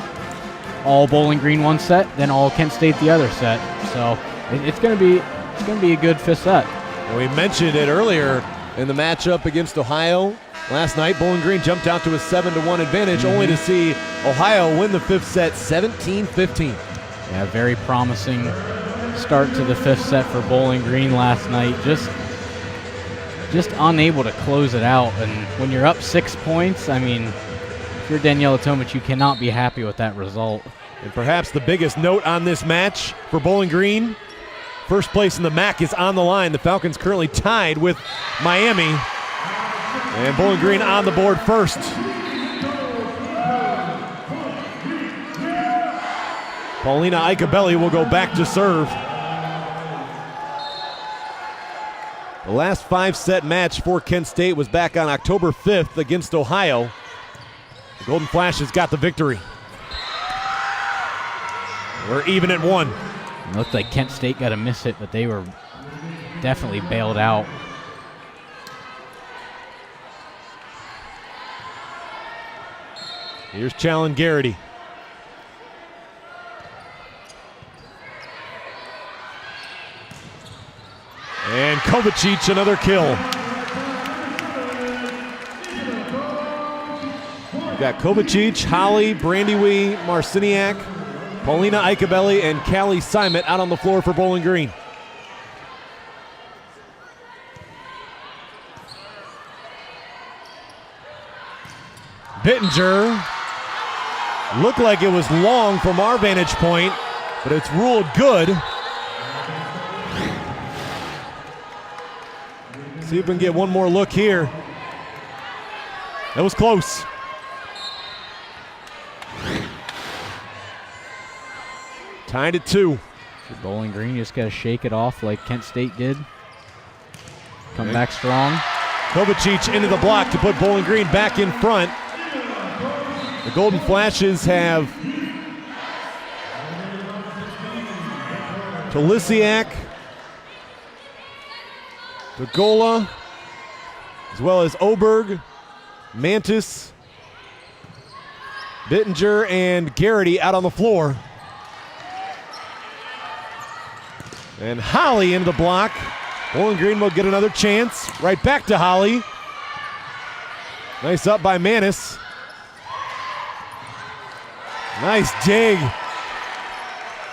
all Bowling Green one set, then all Kent State the other set. So it's going to be a good 5th set. We mentioned it earlier in the matchup against Ohio last night. Bowling Green jumped out to a 7-1 advantage, only to see Ohio win the 5th set 17-15. Yeah, very promising start to the 5th set for Bowling Green last night. Just unable to close it out. And when you're up 6 points, I mean, if you're Daniela Tomic, you cannot be happy with that result. And perhaps the biggest note on this match for Bowling Green, first place in the MAC is on the line. The Falcons currently tied with Miami. And Bowling Green on the board first. Paulina Icabelli will go back to serve. The last 5-set match for Kent State was back on October 5th against Ohio. The Golden Flashes got the victory. We're even at 1. It looked like Kent State got a miss hit, but they were definitely bailed out. Here's Challen Garrity. And Kovacic, another kill. We've got Kovacic, Holly, Brandy Wee, Marciniak, Paulina Icabelli, and Callie Simon out on the floor for Bowling Green. Bittinger. Looked like it was long from our vantage point, but it's ruled good. See if we can get one more look here. That was close. Tied at 2. For Bowling Green, you just got to shake it off like Kent State did. Come back strong. Kovacic into the block to put Bowling Green back in front. The Golden Flashes have Talisiak, Dagola, as well as Oberg, Mantis, Bittinger, and Garrity out on the floor. And Holly into the block. Bowling Green will get another chance. Right back to Holly. Nice up by Mantis. Nice dig.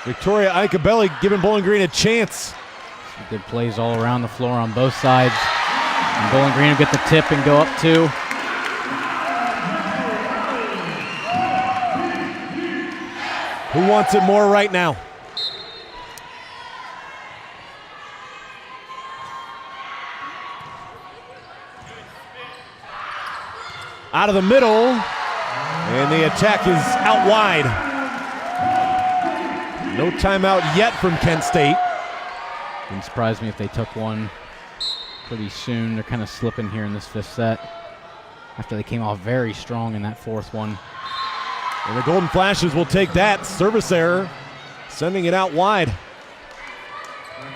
Victoria Icabelli giving Bowling Green a chance. Some good plays all around the floor on both sides. And Bowling Green will get the tip and go up 2. Who wants it more right now? Out of the middle, and the attack is out wide. No timeout yet from Kent State. Wouldn't surprise me if they took one pretty soon. They're kind of slipping here in this fifth set after they came off very strong in that fourth one. And the Golden Flashes will take that. Service error, sending it out wide.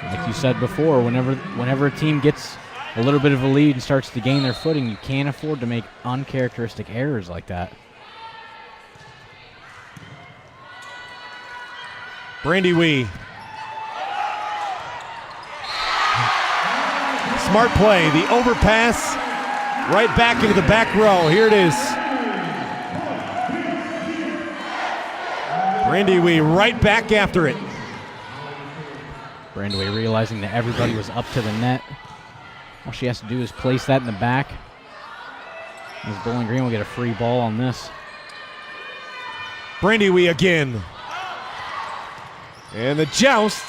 Like you said before, whenever a team gets a little bit of a lead and starts to gain their footing, you can't afford to make uncharacteristic errors like that. Brandy Wee. Smart play, the overpass, right back into the back row. Here it is. Brandy Wee right back after it. Brandy Wee realizing that everybody was up to the net. All she has to do is place that in the back. As Bowling Green will get a free ball on this. Brandy Wee again. And the joust.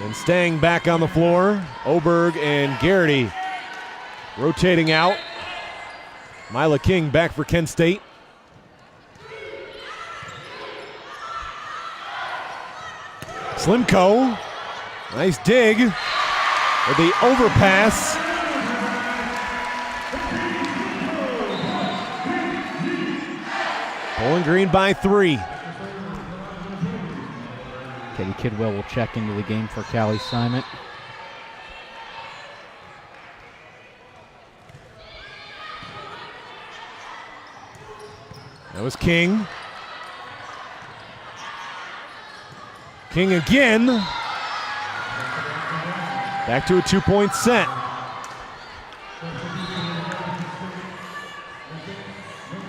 And staying back on the floor, Oberg and Garrity rotating out. Mila King back for Kent State. Slimko, nice dig with the overpass. Bowling Green by 3. Katie Kidwell will check into the game for Callie Simon. That was King. King again. Back to a 2-point set.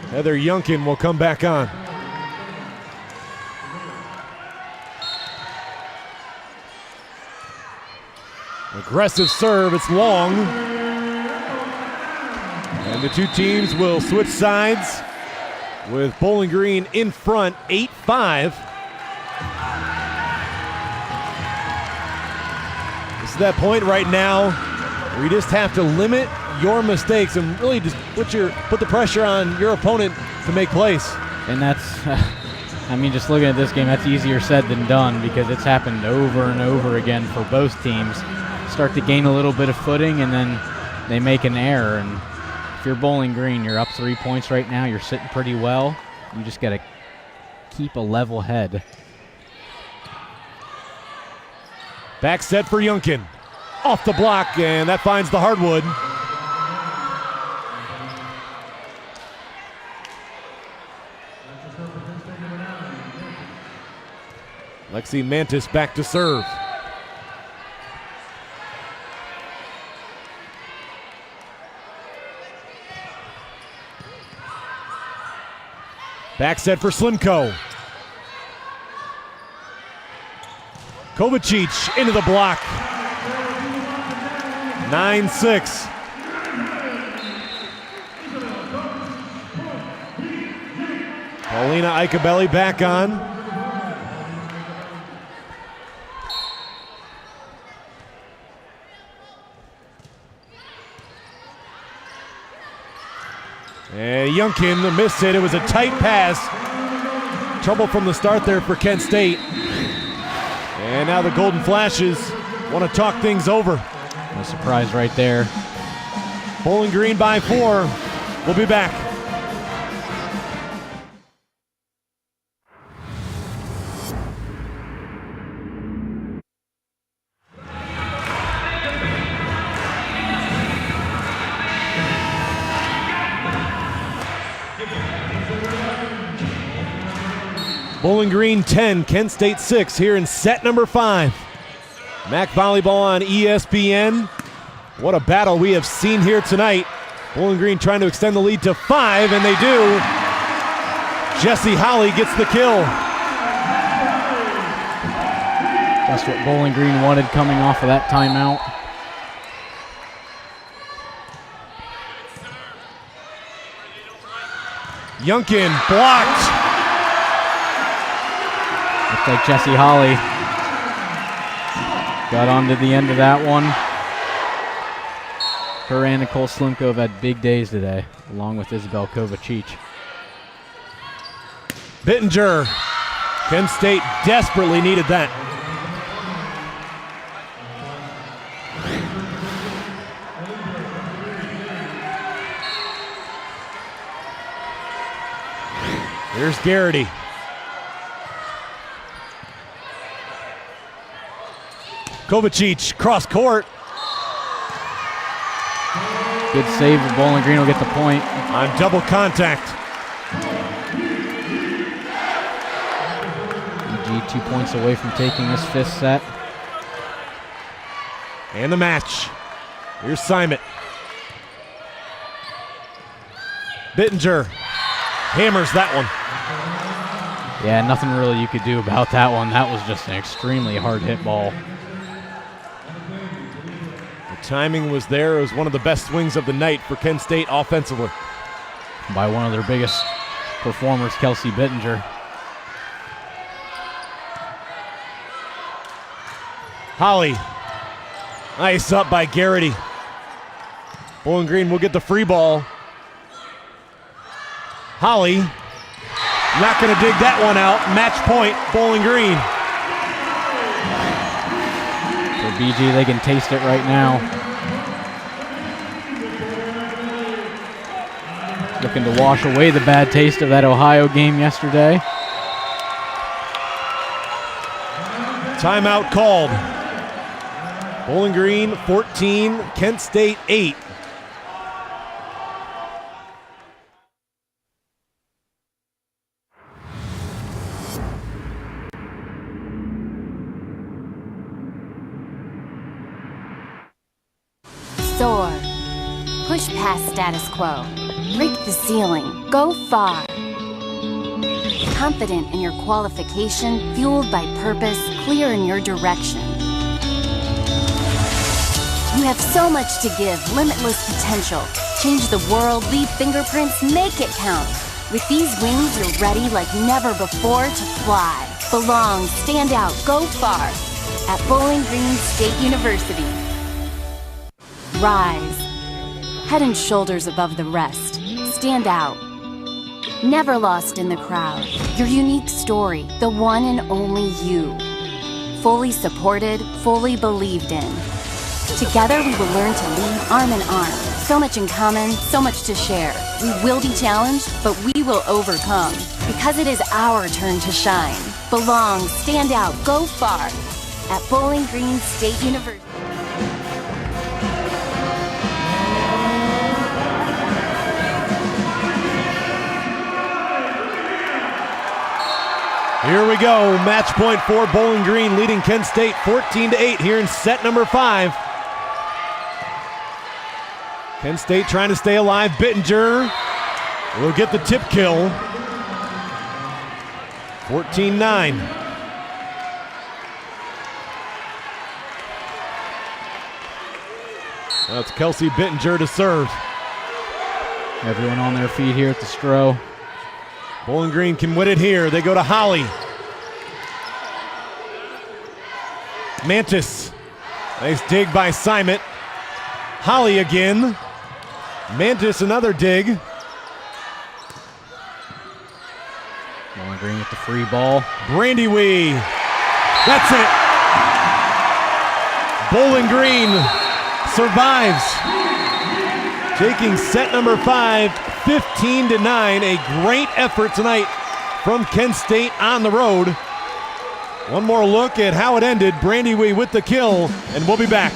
Heather Youngkin will come back on. Aggressive serve, it's long. And the two teams will switch sides with Bowling Green in front, 8-5. This is that point right now where you just have to limit your mistakes and really just put the pressure on your opponent to make plays. And that's, I mean, just looking at this game, that's easier said than done because it's happened over and over again for both teams. Start to gain a little bit of footing and then they make an error. And if you're Bowling Green, you're up 3 points right now. You're sitting pretty well. You just got to keep a level head. Back set for Youngkin. Off the block, and that finds the hardwood. Lexi Mantis back to serve. Back set for Slimko. Kovacic into the block. 9-6. Paulina Icabelli back on. And Youngkin missed it. It was a tight pass. Trouble from the start there for Kent State. And now the Golden Flashes want to talk things over. No surprise right there. Bowling Green by 4. We'll be back. Bowling Green 10, Kent State 6 here in set number 5. MAC Volleyball on ESPN. What a battle we have seen here tonight. Bowling Green trying to extend the lead to 5, and they do. Jessie Holly gets the kill. That's what Bowling Green wanted coming off of that timeout. Yunkin blocked. Looks like Jessie Holly got on to the end of that one. Her and Nicole Slimko have had big days today, along with Isabel Kovacic. Bittinger. Kent State desperately needed that. Here's Garrity. Kovacic, cross court. Good save, but Bowling Green will get the point. On double contact. EG 2 points away from taking this fifth set. And the match. Here's Simon. Bittinger hammers that one. Yeah, nothing really you could do about that one. That was just an extremely hard hit ball. The timing was there. It was one of the best swings of the night for Kent State offensively. By one of their biggest performers, Kelsey Bittinger. Holly. Nice up by Garrity. Bowling Green will get the free ball. Holly. Not going to dig that one out. Match point, Bowling Green. For BG, they can taste it right now. Looking to wash away the bad taste of that Ohio game yesterday. Timeout called. Bowling Green 14, Kent State 8. Soar. Push past status quo. Break the ceiling. Go far. Confident in your qualification, fueled by purpose, clear in your direction. You have so much to give, limitless potential. Change the world, leave fingerprints, make it count. With these wings, you're ready like never before to fly. Belong, stand out, go far. At Bowling Green State University. Rise. Head and shoulders above the rest. Stand out. Never lost in the crowd. Your unique story, the one and only you. Fully supported, fully believed in. Together we will learn to lead arm in arm. So much in common, so much to share. We will be challenged, but we will overcome. Because it is our turn to shine. Belong, stand out, go far. At Bowling Green State University. Here we go. Match point for Bowling Green, leading Kent State 14-8 here in set number 5. Kent State trying to stay alive. Bittinger will get the tip kill. 14-9. That's Kelsey Bittinger to serve. Everyone on their feet here at the Stro. Bowling Green can win it here. They go to Holly. Mantis. Nice dig by Simon. Holly again. Mantis another dig. Bowling Green with the free ball. Brandy Wee. That's it. Bowling Green survives. Taking set number 5, 15-9. A great effort tonight from Kent State on the road. One more look at how it ended. Brandy Wee with the kill, and we'll be back.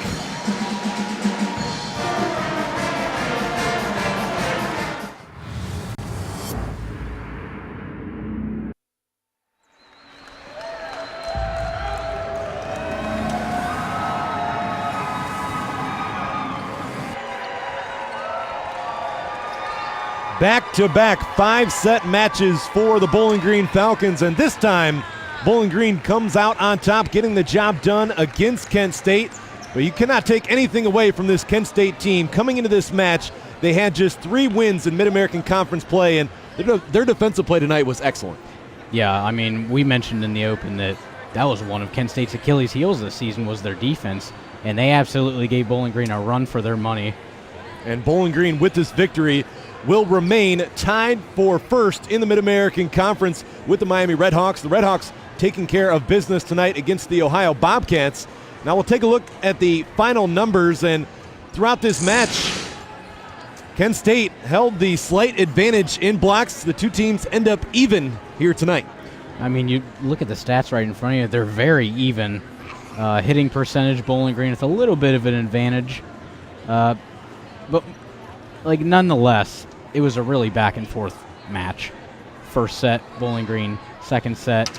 Back-to-back 5-set matches for the Bowling Green Falcons, and this time Bowling Green comes out on top, getting the job done against Kent State. But you cannot take anything away from this Kent State team. Coming into this match, they had just 3 wins in Mid-American Conference play, and their defensive play tonight was excellent. Yeah, I mean, we mentioned in the Open that was one of Kent State's Achilles heels this season was their defense, and they absolutely gave Bowling Green a run for their money. And Bowling Green, with this victory, will remain tied for first in the Mid-American Conference with the Miami Redhawks. The Redhawks taking care of business tonight against the Ohio Bobcats. Now we'll take a look at the final numbers, and throughout this match, Kent State held the slight advantage in blocks. The two teams end up even here tonight. I mean, you look at the stats right in front of you, they're very even. Hitting percentage, Bowling Green with a little bit of an advantage. But, like, nonetheless, it was a really back-and-forth match. First set, Bowling Green. Second set,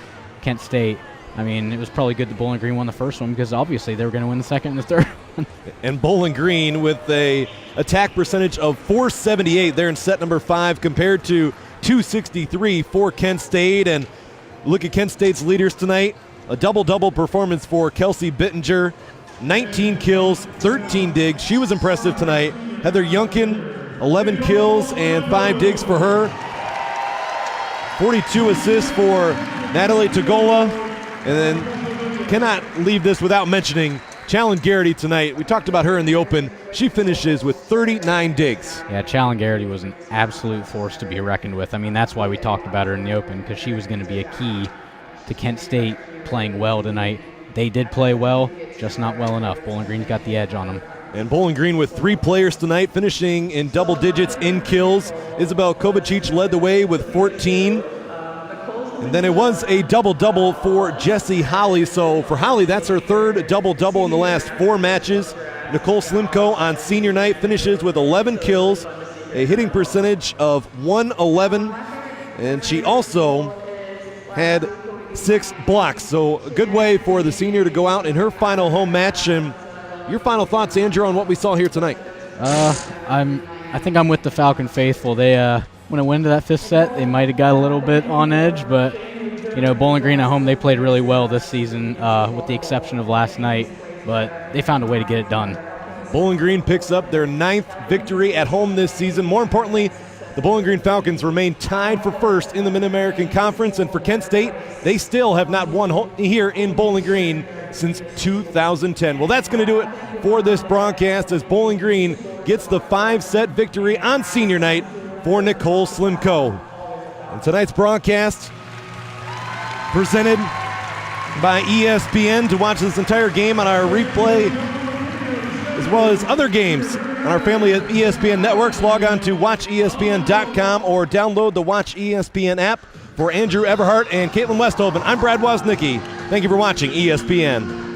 Kent State. I mean, it was probably good that Bowling Green won the first one because obviously they were going to win the second and the third one. And Bowling Green with a attack percentage of .478 there in set number 5 compared to .263 for Kent State. And look at Kent State's leaders tonight. A double-double performance for Kelsey Bittinger. 19 kills, 13 digs. She was impressive tonight. Heather Yunkin, 11 kills and 5 digs for her. 42 assists for Natalie Togola. And then cannot leave this without mentioning Challen Garrity tonight. We talked about her in the Open. She finishes with 39 digs. Yeah, Challen Garrity was an absolute force to be reckoned with. I mean, that's why we talked about her in the Open, because she was going to be a key to Kent State playing well tonight. They did play well, just not well enough. Bowling Green's got the edge on them. And Bowling Green with 3 players tonight finishing in double digits in kills. Isabel Kovacic led the way with 14. And then it was a double-double for Jessie Holly. So for Holly, that's her third double-double in the last 4 matches. Nicole Slimko on senior night finishes with 11 kills, a hitting percentage of .111, and she also had 6 blocks. So a good way for the senior to go out in her final home match. And your final thoughts, Andrew, on what we saw here tonight? I think I'm with the Falcon faithful. They when it went into that 5th set, they might have got a little bit on edge, but Bowling Green at home, they played really well this season, with the exception of last night, but they found a way to get it done. Bowling Green picks up their 9th victory at home this season. More importantly, the Bowling Green Falcons remain tied for first in the Mid-American Conference, and for Kent State, they still have not won here in Bowling Green since 2010. Well, that's going to do it for this broadcast as Bowling Green gets the 5-set victory on senior night for Nicole Slimko. And tonight's broadcast presented by ESPN. To watch this entire game on our replay, as well as other games on our family of ESPN networks, log on to watchespn.com or download the Watch ESPN app. For Andrew Everhart and Caitlin Westhoven, I'm Brad Woznicki. Thank you for watching ESPN.